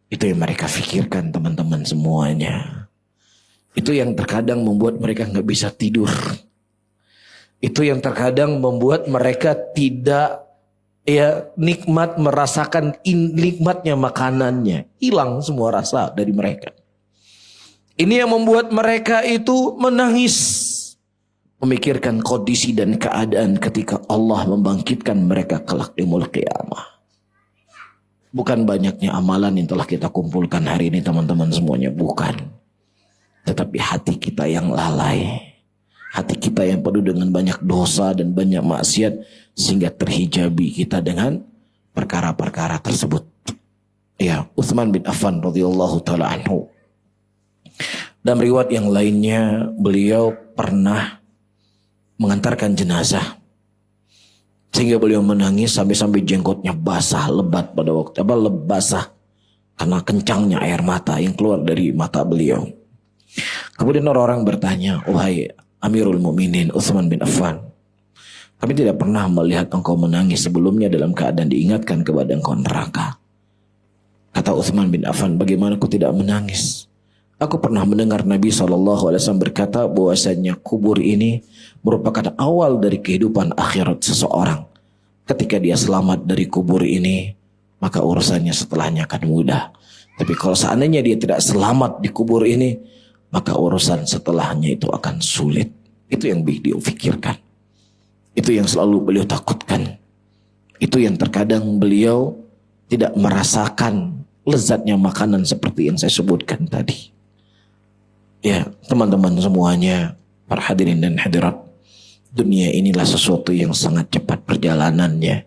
Itu yang mereka pikirkan teman-teman semuanya. Itu yang terkadang membuat mereka nggak bisa tidur. Itu yang terkadang membuat mereka tidak nikmat merasakan nikmatnya makanannya. Hilang semua rasa dari mereka. Ini yang membuat mereka itu menangis. memikirkan kondisi dan keadaan ketika Allah membangkitkan mereka kelak di yaumul qiyamah. Bukan banyaknya amalan yang telah kita kumpulkan hari ini teman-teman semuanya, bukan. Tetapi hati kita yang lalai. Hati kita yang penuh dengan banyak dosa dan banyak maksiat sehingga terhijabi kita dengan perkara-perkara tersebut. Ya, Utsman bin Affan radhiyallahu taala anhu. Dalam riwayat yang lainnya beliau pernah mengantarkan jenazah sehingga beliau menangis sampai jenggotnya basah lebat pada waktu basah karena kencangnya air mata yang keluar dari mata beliau. Kemudian orang-orang bertanya, "Wahai Amirul Mukminin Utsman bin Affan, kami tidak pernah melihat engkau menangis sebelumnya dalam keadaan diingatkan kepada engkau neraka." Kata Utsman bin Affan, "Bagaimana aku tidak menangis? Aku pernah mendengar Nabi SAW berkata bahwasanya kubur ini merupakan awal dari kehidupan akhirat seseorang. Ketika dia selamat dari kubur ini, maka urusannya setelahnya akan mudah. Tapi kalau seandainya dia tidak selamat di kubur ini, maka urusan setelahnya itu akan sulit." Itu yang beliau pikirkan. Itu yang selalu beliau takutkan. Itu yang terkadang beliau tidak merasakan lezatnya makanan seperti yang saya sebutkan tadi. Ya, teman-teman semuanya, para hadirin dan hadirat, dunia inilah sesuatu yang sangat cepat perjalanannya.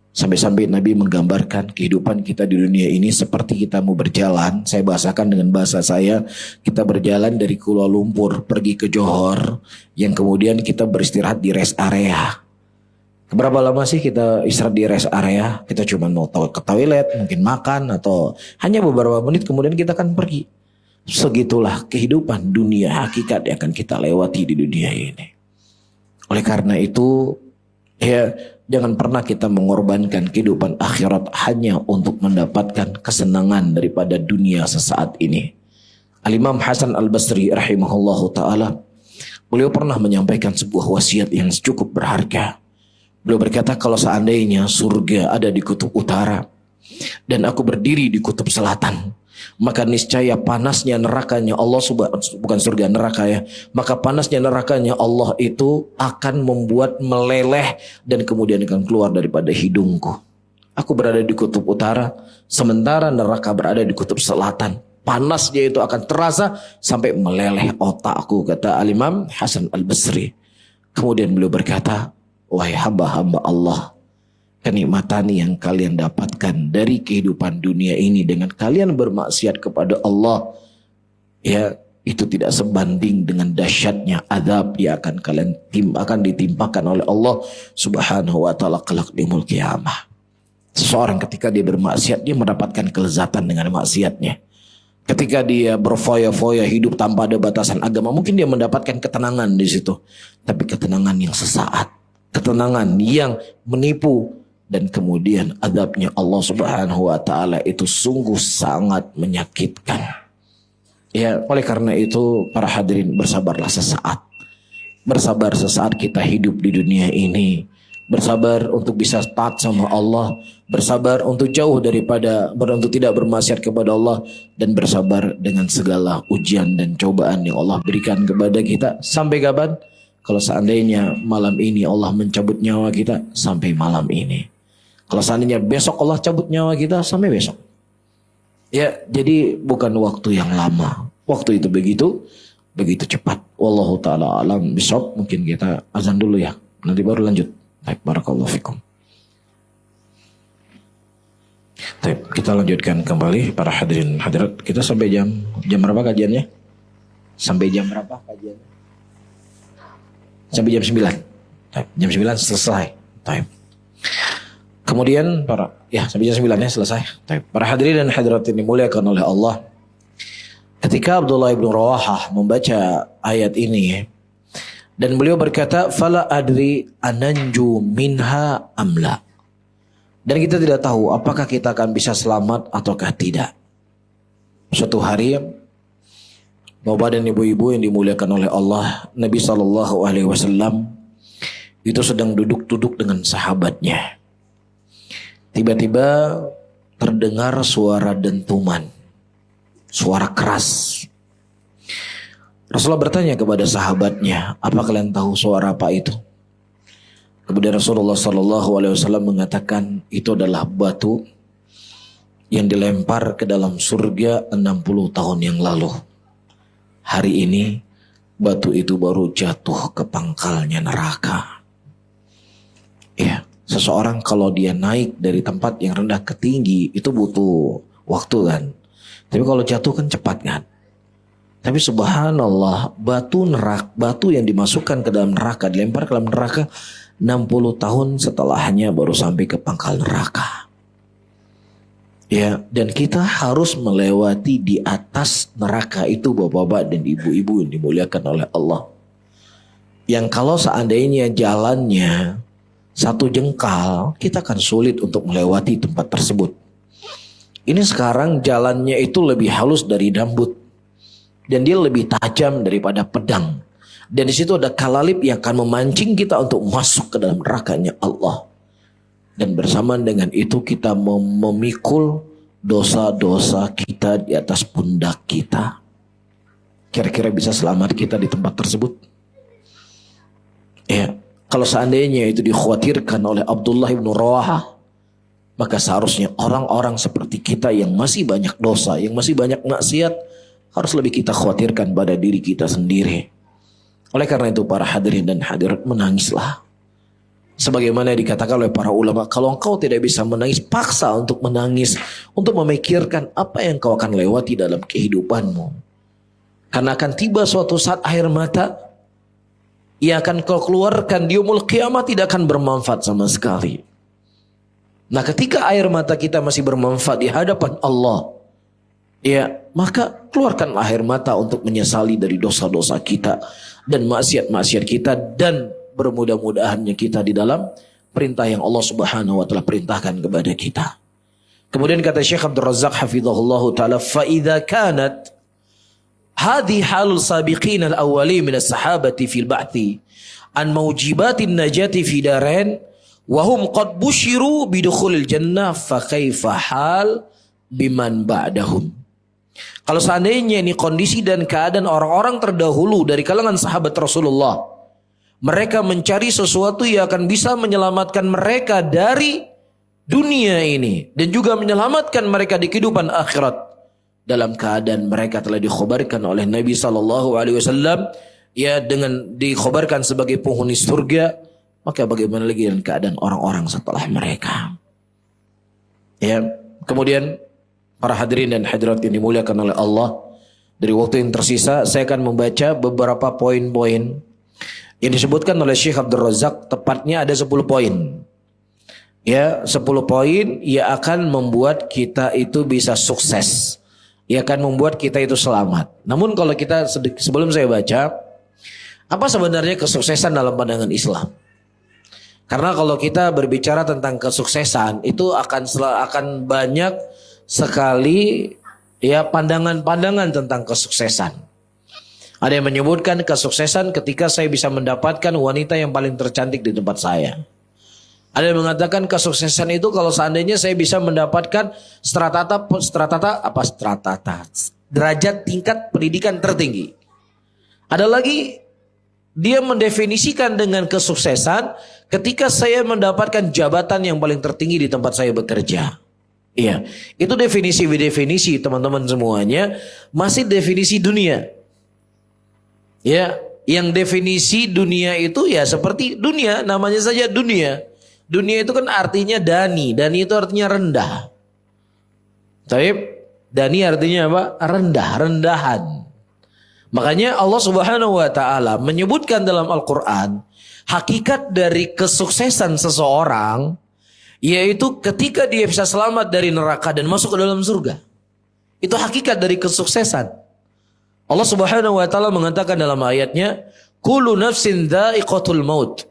Sampai-sampai Nabi menggambarkan kehidupan kita di dunia ini seperti kita mau berjalan. Saya bahasakan dengan bahasa saya, kita berjalan dari Kuala Lumpur pergi ke Johor, yang kemudian kita beristirahat di rest area. Berapa lama sih kita istirahat di rest area? Kita cuma mau ke toilet, mungkin makan, atau hanya beberapa menit kemudian kita akan pergi. Segitulah kehidupan dunia hakikat yang akan kita lewati di dunia ini. Oleh karena itu, ya jangan pernah kita mengorbankan kehidupan akhirat hanya untuk mendapatkan kesenangan daripada dunia sesaat ini. Al-Imam Hasan Al-Basri rahimahullahu ta'ala, beliau pernah menyampaikan sebuah wasiat yang cukup berharga. Beliau berkata, kalau seandainya surga ada di kutub utara dan aku berdiri di kutub selatan, maka niscaya panasnya nerakanya Allah, bukan surga, neraka ya, maka panasnya nerakanya Allah itu akan membuat meleleh dan kemudian akan keluar daripada hidungku. Aku berada di kutub utara, sementara neraka berada di kutub selatan. Panasnya itu akan terasa sampai meleleh otakku, kata Al-Imam Hasan Al-Basri. Kemudian beliau berkata, wahai hamba-hamba Allah, kenikmatan yang kalian dapatkan dari kehidupan dunia ini dengan kalian bermaksiat kepada Allah, ya itu tidak sebanding dengan dahsyatnya azab yang akan ditimpakan oleh Allah Subhanahu wa taala kelak di yaumul qiyamah. Seseorang ketika dia bermaksiat, dia mendapatkan kelezatan dengan maksiatnya. Ketika dia berfoya-foya hidup tanpa ada batasan agama, mungkin dia mendapatkan ketenangan di situ, tapi ketenangan yang sesaat, ketenangan yang menipu. Dan kemudian azabnya Allah Subhanahu wa taala itu sungguh sangat menyakitkan. Ya, oleh karena itu para hadirin, bersabarlah sesaat. Bersabar sesaat kita hidup di dunia ini. Bersabar untuk bisa taat sama Allah, bersabar untuk jauh daripada untuk tidak bermaksiat kepada Allah, dan bersabar dengan segala ujian dan cobaan yang Allah berikan kepada kita. Sampai kapan? Kalau seandainya malam ini Allah mencabut nyawa kita, sampai malam ini. Kalau seandainya besok Allah cabut nyawa kita, sampai besok. Ya, jadi bukan waktu yang lama. Waktu itu begitu cepat. Wallahu ta'ala alam bisawab. Mungkin kita azan dulu ya. Nanti baru lanjut. Baik, barakallahu fikum. Baik, kita lanjutkan kembali para hadirin hadirat. Kita sampai jam berapa kajiannya? Sampai jam berapa kajiannya? Sampai jam 9. Baik, jam 9 selesai. Baik. Kemudian sampai jam 9 ya selesai. Para hadirin dan hadirat ini dimuliakan oleh Allah. Ketika Abdullah ibn Rawahah membaca ayat ini, dan beliau berkata, fala adri ananju minha amla. Dan kita tidak tahu apakah kita akan bisa selamat ataukah tidak. Suatu hari, bapak dan ibu-ibu yang dimuliakan oleh Allah, Nabi SAW itu sedang duduk-duduk dengan sahabatnya. Tiba-tiba terdengar suara dentuman, suara keras. Rasulullah bertanya kepada sahabatnya, apa kalian tahu suara apa itu? Kemudian Rasulullah SAW mengatakan, itu adalah batu yang dilempar ke dalam surga 60 tahun yang lalu. Hari ini batu itu baru jatuh ke pangkalnya neraka. Ya, seseorang kalau dia naik dari tempat yang rendah ke tinggi itu butuh waktu kan. Tapi kalau jatuh kan cepat kan. Tapi subhanallah, batu yang dimasukkan ke dalam neraka, dilempar ke dalam neraka 60 tahun setelahnya baru sampai ke pangkal neraka. Ya, dan kita harus melewati di atas neraka itu bapak-bapak dan ibu-ibu yang dimuliakan oleh Allah. Yang kalau seandainya jalannya satu jengkal, kita akan sulit untuk melewati tempat tersebut. Ini sekarang jalannya itu lebih halus dari dambut. Dan dia lebih tajam daripada pedang. Dan di situ ada kalalip yang akan memancing kita untuk masuk ke dalam nerakanya Allah. Dan bersamaan dengan itu kita memikul dosa-dosa kita di atas pundak kita. Kira-kira bisa selamat kita di tempat tersebut? Ya, kalau seandainya itu dikhawatirkan oleh Abdullah ibn Rawahah, maka seharusnya orang-orang seperti kita yang masih banyak dosa, yang masih banyak maksiat, harus lebih kita khawatirkan pada diri kita sendiri. Oleh karena itu para hadirin dan hadirat, menangislah. Sebagaimana dikatakan oleh para ulama, kalau engkau tidak bisa menangis, paksa untuk menangis. Untuk memikirkan apa yang kau akan lewati dalam kehidupanmu. Karena akan tiba suatu saat air mata yang akan kau keluarkan di yaumul qiyamah tidak akan bermanfaat sama sekali. Nah, ketika air mata kita masih bermanfaat di hadapan Allah, ya, maka keluarkanlah air mata untuk menyesali dari dosa-dosa kita dan maksiat-maksiat kita, dan bermudah-mudahannya kita di dalam perintah yang Allah Subhanahu wa taala perintahkan kepada kita. Kemudian kata Syekh Abdul Razak hafizahullah taala, fa idza kanat hadhi halul sabiqin al-awwali min as-sahabati fil ba'thi an mawjibatin najati fi darain wa hum qad bushiru bidukhulil jannah, fa kaifa hal biman ba'dahum. Kalau seandainya ini kondisi dan keadaan orang-orang terdahulu dari kalangan sahabat Rasulullah, mereka mencari sesuatu yang akan bisa menyelamatkan mereka dari dunia ini dan juga menyelamatkan mereka di kehidupan akhirat, dalam keadaan mereka telah dikhabarkan oleh Nabi SAW, ya, dengan dikhabarkan sebagai penghuni surga, maka bagaimana lagi dengan keadaan orang-orang setelah mereka? Ya, kemudian para hadirin dan hadirat yang dimuliakan oleh Allah, dari waktu yang tersisa saya akan membaca beberapa poin-poin yang disebutkan oleh Syekh Abdul Razak. Tepatnya ada 10 poin. Ya, 10 poin yang akan membuat kita itu bisa sukses. Yang akan membuat kita itu selamat. Namun kalau kita, sebelum saya baca, apa sebenarnya kesuksesan dalam pandangan Islam? Karena kalau kita berbicara tentang kesuksesan, itu akan banyak sekali ya pandangan-pandangan tentang kesuksesan. Ada yang menyebutkan kesuksesan ketika saya bisa mendapatkan wanita yang paling tercantik di tempat saya. Ada yang mengatakan kesuksesan itu kalau seandainya saya bisa mendapatkan derajat tingkat pendidikan tertinggi. Ada lagi dia mendefinisikan dengan kesuksesan ketika saya mendapatkan jabatan yang paling tertinggi di tempat saya bekerja. Iya, itu definisi teman-teman semuanya masih definisi dunia. Ya, yang definisi dunia itu ya seperti dunia, namanya saja dunia. Dunia itu kan artinya dani itu artinya rendah. Tapi dani artinya apa? Rendah, rendahan. Makanya Allah Subhanahu wa taala menyebutkan dalam Al-Qur'an hakikat dari kesuksesan seseorang, yaitu ketika dia bisa selamat dari neraka dan masuk ke dalam surga. Itu hakikat dari kesuksesan. Allah Subhanahu wa taala mengatakan dalam ayatnya, kullu nafsin dha'iqatul maut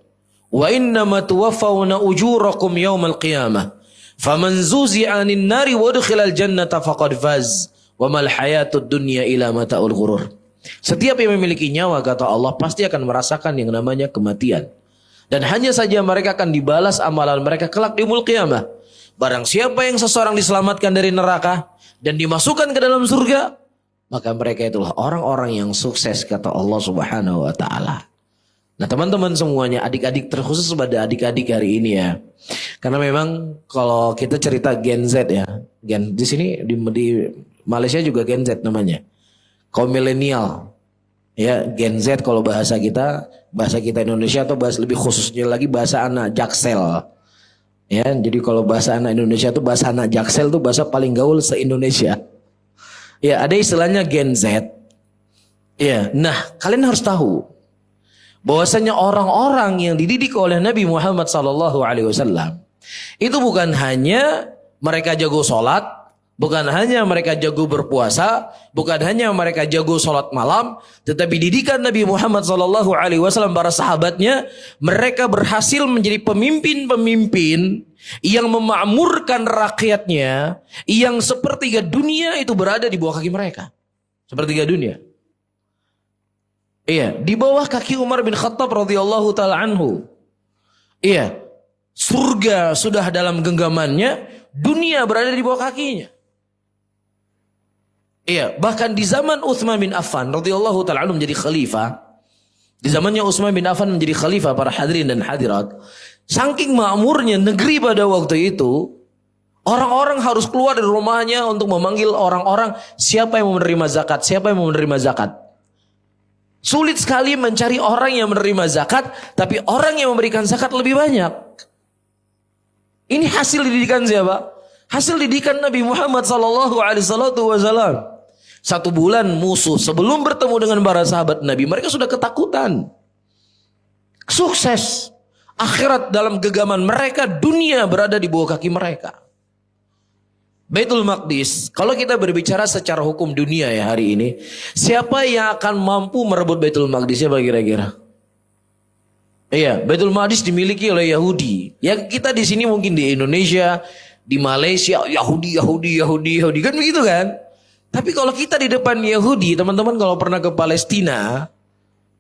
wa innama tuwaffawna ujurakum yaumal qiyamah faman zuzi'a 'anil nari wa udkhilal jannata faqad faz wa mal hayatud dunya illa mata'ul ghurur. Setiap yang memiliki nyawa, kata Allah, pasti akan merasakan yang namanya kematian. Dan hanya saja mereka akan dibalas amalan mereka kelak di yaumul qiyamah. Barang siapa yang seseorang diselamatkan dari neraka dan dimasukkan ke dalam surga, maka mereka itulah orang-orang yang sukses kata Allah Subhanahu wa taala. Nah, teman-teman semuanya, adik-adik, terkhusus pada adik-adik hari ini ya. Karena memang kalau kita cerita Gen Z ya, di sini di Malaysia juga Gen Z namanya. Kaum milenial. Ya, Gen Z kalau bahasa kita Indonesia, atau bahasa lebih khususnya lagi bahasa anak Jaksel. Ya, jadi kalau bahasa anak Indonesia itu bahasa anak Jaksel itu bahasa paling gaul se-Indonesia. Ya, ada istilahnya Gen Z. Ya, nah kalian harus tahu bahwasanya orang-orang yang dididik oleh Nabi Muhammad SAW itu bukan hanya mereka jago sholat, bukan hanya mereka jago berpuasa, bukan hanya mereka jago sholat malam, tetapi didikan Nabi Muhammad SAW, para sahabatnya, mereka berhasil menjadi pemimpin-pemimpin yang memakmurkan rakyatnya, yang sepertiga dunia itu berada di bawah kaki mereka. Sepertiga dunia. Iya, di bawah kaki Umar bin Khattab radhiyallahu taala anhu. Iya, surga sudah dalam genggamannya, dunia berada di bawah kakinya. Iya, bahkan di zaman Utsman bin Affan radhiyallahu taala anhu menjadi khalifah. Di zamannya Utsman bin Affan menjadi khalifah, para hadirin dan hadirat, saking makmurnya negeri pada waktu itu, orang-orang harus keluar dari rumahnya untuk memanggil orang-orang, siapa yang mau menerima zakat, siapa yang mau menerima zakat. Sulit sekali mencari orang yang menerima zakat, tapi orang yang memberikan zakat lebih banyak. Ini hasil didikan siapa? Hasil didikan Nabi Muhammad SAW. 1 bulan musuh sebelum bertemu dengan para sahabat Nabi, mereka sudah ketakutan. Sukses. Akhirat dalam genggaman mereka, dunia berada di bawah kaki mereka. Baitul Maqdis, kalau kita berbicara secara hukum dunia ya hari ini, siapa yang akan mampu merebut Baitul Maqdis, siapa kira-kira? Iya, Baitul Maqdis dimiliki oleh Yahudi. Yang kita di sini mungkin di Indonesia, di Malaysia, Yahudi kan begitu kan? Tapi kalau kita di depan Yahudi, teman-teman kalau pernah ke Palestina,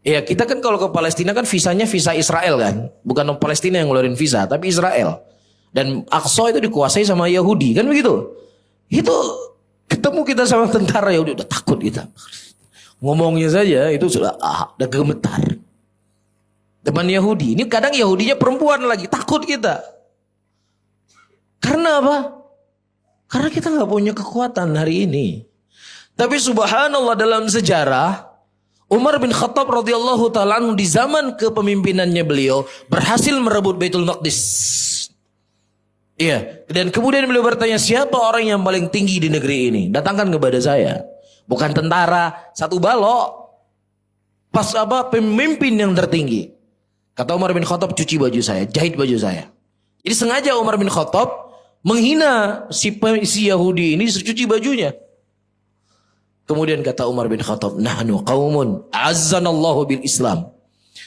ya kita kan kalau ke Palestina kan visanya visa Israel kan, bukan Palestina yang ngeluarin visa, tapi Israel. Dan Aqsa itu dikuasai sama Yahudi, kan begitu? Itu ketemu kita sama tentara Yahudi, udah takut kita. Ngomongnya saja itu sudah udah gemetar. Depan Yahudi, ini kadang Yahudinya perempuan lagi, takut kita. Karena apa? Karena kita nggak punya kekuatan hari ini. Tapi subhanallah, dalam sejarah Umar bin Khattab radhiyallahu taala anhu di zaman kepemimpinannya beliau berhasil merebut Baitul Maqdis. Iya, dan kemudian beliau bertanya, siapa orang yang paling tinggi di negeri ini? Datangkan kepada saya. Bukan tentara, 1 balok. Pas apa? Pemimpin yang tertinggi. Kata Umar bin Khattab, cuci baju saya, jahit baju saya. Jadi sengaja Umar bin Khattab menghina si Yahudi ini, cuci bajunya. Kemudian kata Umar bin Khattab, nahnu qaumun azzanallahu bil Islam.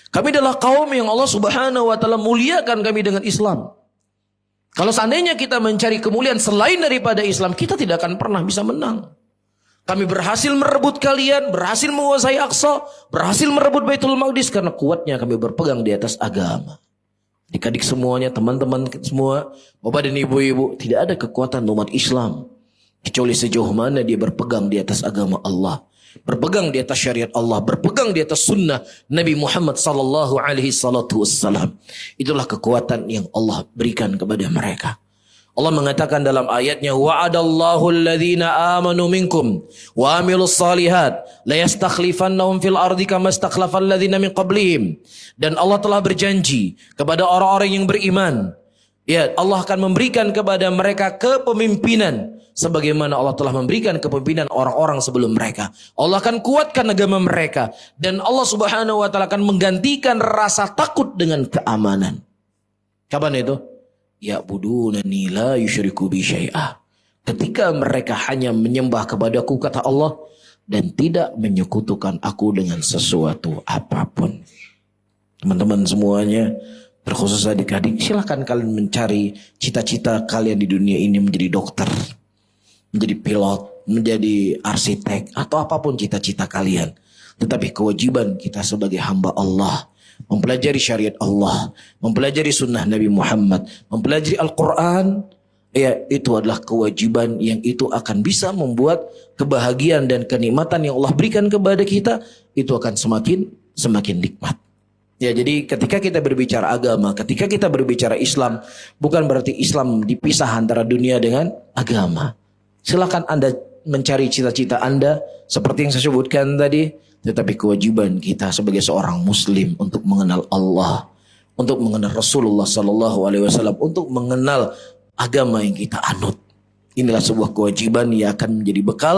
Kami adalah kaum yang Allah Subhanahu wa taala muliakan kami dengan Islam. Kalau seandainya kita mencari kemuliaan selain daripada Islam, kita tidak akan pernah bisa menang. Kami berhasil merebut kalian, berhasil menguasai Aqsa, berhasil merebut Baitul Maqdis karena kuatnya kami berpegang di atas agama. Adik-adik semuanya, teman-teman semua, bapak dan ibu-ibu, tidak ada kekuatan umat Islam kecuali sejauh mana dia berpegang di atas agama Allah, berpegang di atas syariat Allah, berpegang di atas sunnah Nabi Muhammad sallallahu alaihi wasallam. Itulah kekuatan yang Allah berikan kepada mereka. Allah mengatakan dalam ayatnya, wa'adallahu alladhina amanu minkum wa amilus salihat la yastakhlifannahum fil ardi kama istakhlafal ladzina min qablihim. Dan Allah telah berjanji kepada orang-orang yang beriman, ya, Allah akan memberikan kepada mereka kepemimpinan sebagaimana Allah telah memberikan kepemimpinan orang-orang sebelum mereka. Allah akan kuatkan agama mereka dan Allah Subhanahu wa taala akan menggantikan rasa takut dengan keamanan. Kapan itu? Ya'budunani la yusyriku bi syai'ah. Ketika mereka hanya menyembah kepadaku, kata Allah, dan tidak menyekutukan aku dengan sesuatu apapun. Teman-teman semuanya, terkhusus adik-adik, silahkan kalian mencari cita-cita kalian di dunia ini, menjadi dokter, menjadi pilot, menjadi arsitek, atau apapun cita-cita kalian. Tetapi kewajiban kita sebagai hamba Allah, mempelajari syariat Allah, mempelajari sunnah Nabi Muhammad, mempelajari Al-Quran, Ya, itu adalah kewajiban yang itu akan bisa membuat kebahagiaan dan kenikmatan yang Allah berikan kepada kita itu akan semakin nikmat. Ya, jadi ketika kita berbicara agama, ketika kita berbicara Islam, bukan berarti Islam dipisah antara dunia dengan agama. Silakan Anda mencari cita-cita Anda seperti yang saya sebutkan tadi, tetapi kewajiban kita sebagai seorang muslim untuk mengenal Allah, untuk mengenal Rasulullah sallallahu alaihi wasallam, untuk mengenal agama yang kita anut. Inilah sebuah kewajiban yang akan menjadi bekal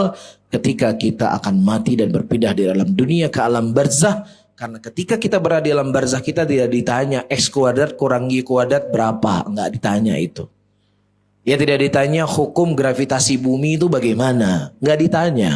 ketika kita akan mati dan berpindah dari alam dunia ke alam barzah. Karena ketika kita berada di alam barzah, kita tidak ditanya X kuadrat kurang Y kuadrat berapa. Enggak ditanya itu. Ya, tidak ditanya hukum gravitasi bumi itu bagaimana. Enggak ditanya.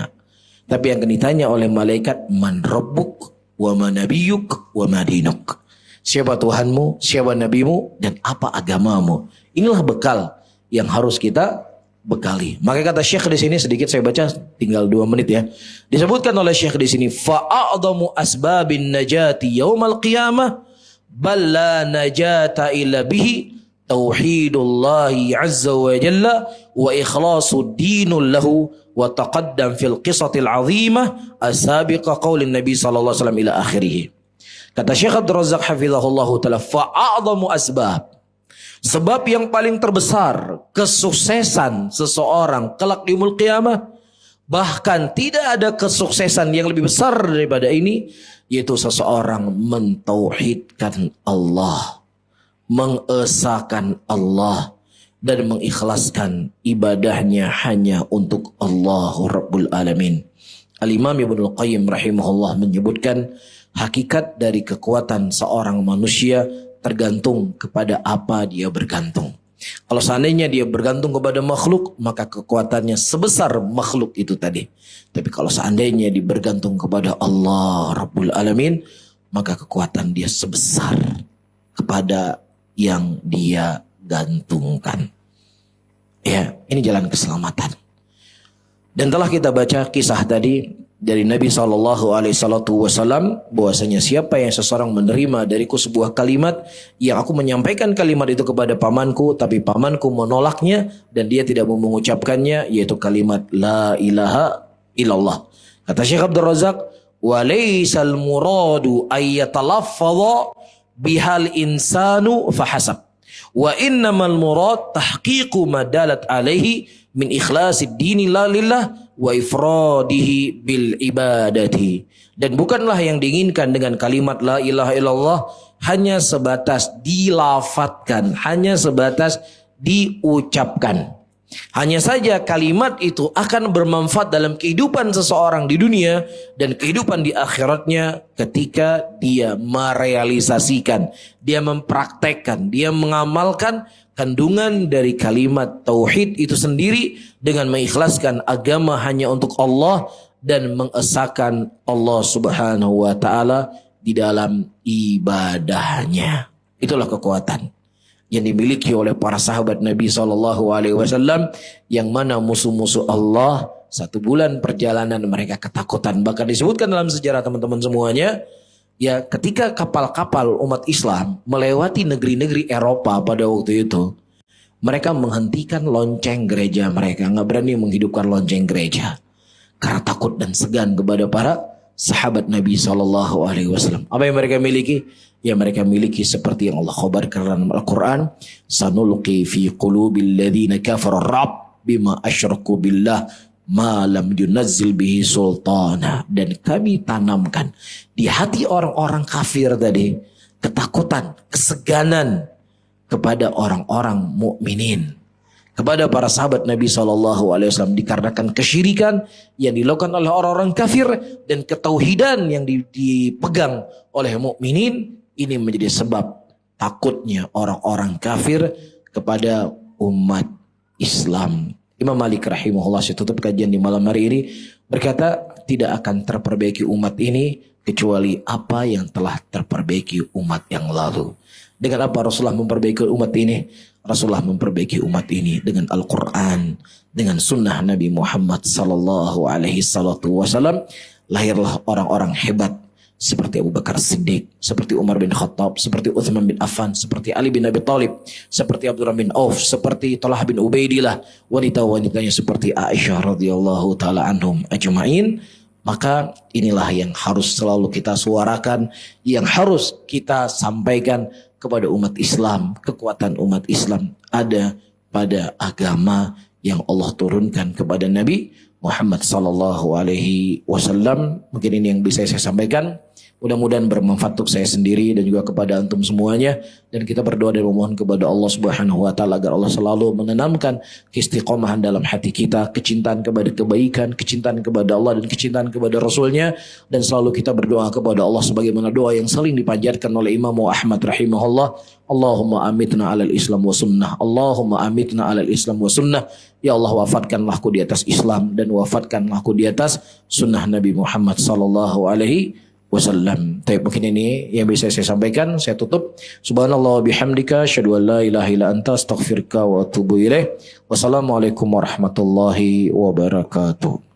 Tapi yang akan ditanya oleh malaikat, man rabbuk wa ma nabiyuk wa ma dinuk. Siapa Tuhanmu, siapa nabimu, dan apa agamamu. Inilah bekal yang harus kita bekali. Maka kata Syekh di sini, sedikit saya baca, tinggal 2 menit ya. Disebutkan oleh Syekh di sini, fa'a'dhamu asbabin najati yaumal qiyamah bal la najata illa bihi tauhidullahi azza wa jalla wa ikhlasu dinul lahu wa taqaddam fil qisatil azimah as-sabiqa qaulin Nabi sallallahu alaihi wasallam ila akhirih. Kata Syekh Abdul Razak hafizahullahu taala, fa'a'dhamu asbab, sebab yang paling terbesar kesuksesan seseorang kelak di yaumul qiyamah, bahkan tidak ada kesuksesan yang lebih besar daripada ini, yaitu seseorang mentauhidkan Allah, mengesahkan Allah, dan mengikhlaskan ibadahnya hanya untuk Allah Rabbul Alamin. Al-Imam Ibnul Qayyim rahimahullah menyebutkan hakikat dari kekuatan seorang manusia tergantung kepada apa dia bergantung. Kalau seandainya dia bergantung kepada makhluk, maka kekuatannya sebesar makhluk itu tadi. Tapi kalau seandainya dia bergantung kepada Allah Rabbul Alamin, maka kekuatan dia sebesar kepada yang dia gantungkan. Ya, ini jalan keselamatan. Dan telah kita baca kisah tadi dari Nabi SAW, bahwasanya siapa yang seseorang menerima dariku sebuah kalimat, yang aku menyampaikan kalimat itu kepada pamanku, tapi pamanku menolaknya dan dia tidak mau mengucapkannya, yaitu kalimat la ilaha illallah. Kata Syekh Abdul Razak, wa laysal muradu ayyatalaffadha bihal insanu fahasab, wa innamal murad tahqiqu ma dalat alaihi min ikhlasid dini la lillah wa ifradihi bil ibadati. Dan bukanlah yang diinginkan dengan kalimat la ilaha illallah hanya sebatas dilafatkan, hanya sebatas diucapkan. Hanya saja kalimat itu akan bermanfaat dalam kehidupan seseorang di dunia dan kehidupan di akhiratnya ketika dia merealisasikan, dia mempraktekkan, dia mengamalkan kandungan dari kalimat tauhid itu sendiri dengan mengikhlaskan agama hanya untuk Allah dan mengesahkan Allah Subhanahu wa taala di dalam ibadahnya. Itulah kekuatan yang dimiliki oleh para sahabat Nabi SAW, yang mana musuh-musuh Allah 1 bulan perjalanan mereka ketakutan. Bahkan disebutkan dalam sejarah teman-teman semuanya, ya, ketika kapal-kapal umat Islam melewati negeri-negeri Eropa pada waktu itu, mereka menghentikan lonceng gereja mereka, nggak berani menghidupkan lonceng gereja karena takut dan segan kepada para sahabat Nabi SAW. Apa yang mereka miliki? Ya, mereka miliki seperti yang Allah khabarkan dalam Al-Quran, sanulqi fi qulubil ladzina kafaru ar-ra'b bima asyraku billah ma lam yunazzil bihi sultana. Dan kami tanamkan di hati orang-orang kafir tadi ketakutan, keseganan kepada orang-orang mukminin, kepada para sahabat Nabi SAW, dikarenakan kesyirikan yang dilakukan oleh orang-orang kafir dan ketauhidan yang dipegang oleh mukminin. Ini menjadi sebab takutnya orang-orang kafir kepada umat Islam. Imam Malik rahimahullah, saya tutup kajian di malam hari ini, berkata, tidak akan terperbaiki umat ini kecuali apa yang telah terperbaiki umat yang lalu. Dengan apa Rasulullah memperbaiki umat ini? Rasulullah memperbaiki umat ini dengan Al-Quran, dengan sunnah Nabi Muhammad sallallahu alaihi wasallam. Lahirlah orang-orang hebat seperti Abu Bakar Siddiq, seperti Umar bin Khattab, seperti Uthman bin Affan, seperti Ali bin Abi Thalib, seperti Abdurrahman bin Auf, seperti Talha bin Ubaidillah, wanita-wanitanya seperti Aisyah radhiyallahu taala anhum ajma'in. Maka inilah yang harus selalu kita suarakan, yang harus kita sampaikan kepada umat Islam. Kekuatan umat Islam ada pada agama yang Allah turunkan kepada Nabi Muhammad sallallahu alaihi wasallam. Mungkin ini yang bisa saya sampaikan. Mudah-mudahan bermanfaat untuk saya sendiri dan juga kepada antum semuanya. Dan kita berdoa dan memohon kepada Allah Subhanahu wa taala agar Allah selalu menanamkan keistiqomahan dalam hati kita, kecintaan kepada kebaikan, kecintaan kepada Allah dan kecintaan kepada Rasulnya. Dan selalu kita berdoa kepada Allah sebagaimana doa yang saling dipanjatkan oleh Imam Ahmad rahimahullah. Allahumma amitna alal Islam wa sunnah. Allahumma amitna alal Islam wa sunnah. Ya Allah, wafatkanlah aku di atas Islam dan wafatkanlah aku di atas sunnah Nabi Muhammad sallallahu alaihi wasallam. Tapi mungkin ini yang bisa saya sampaikan. Saya tutup. Subhanallah bihamdika asyhadu an la ilaha illa anta astaghfiruka wa atubu ilaih. Wassalamualaikum warahmatullahi wabarakatuh.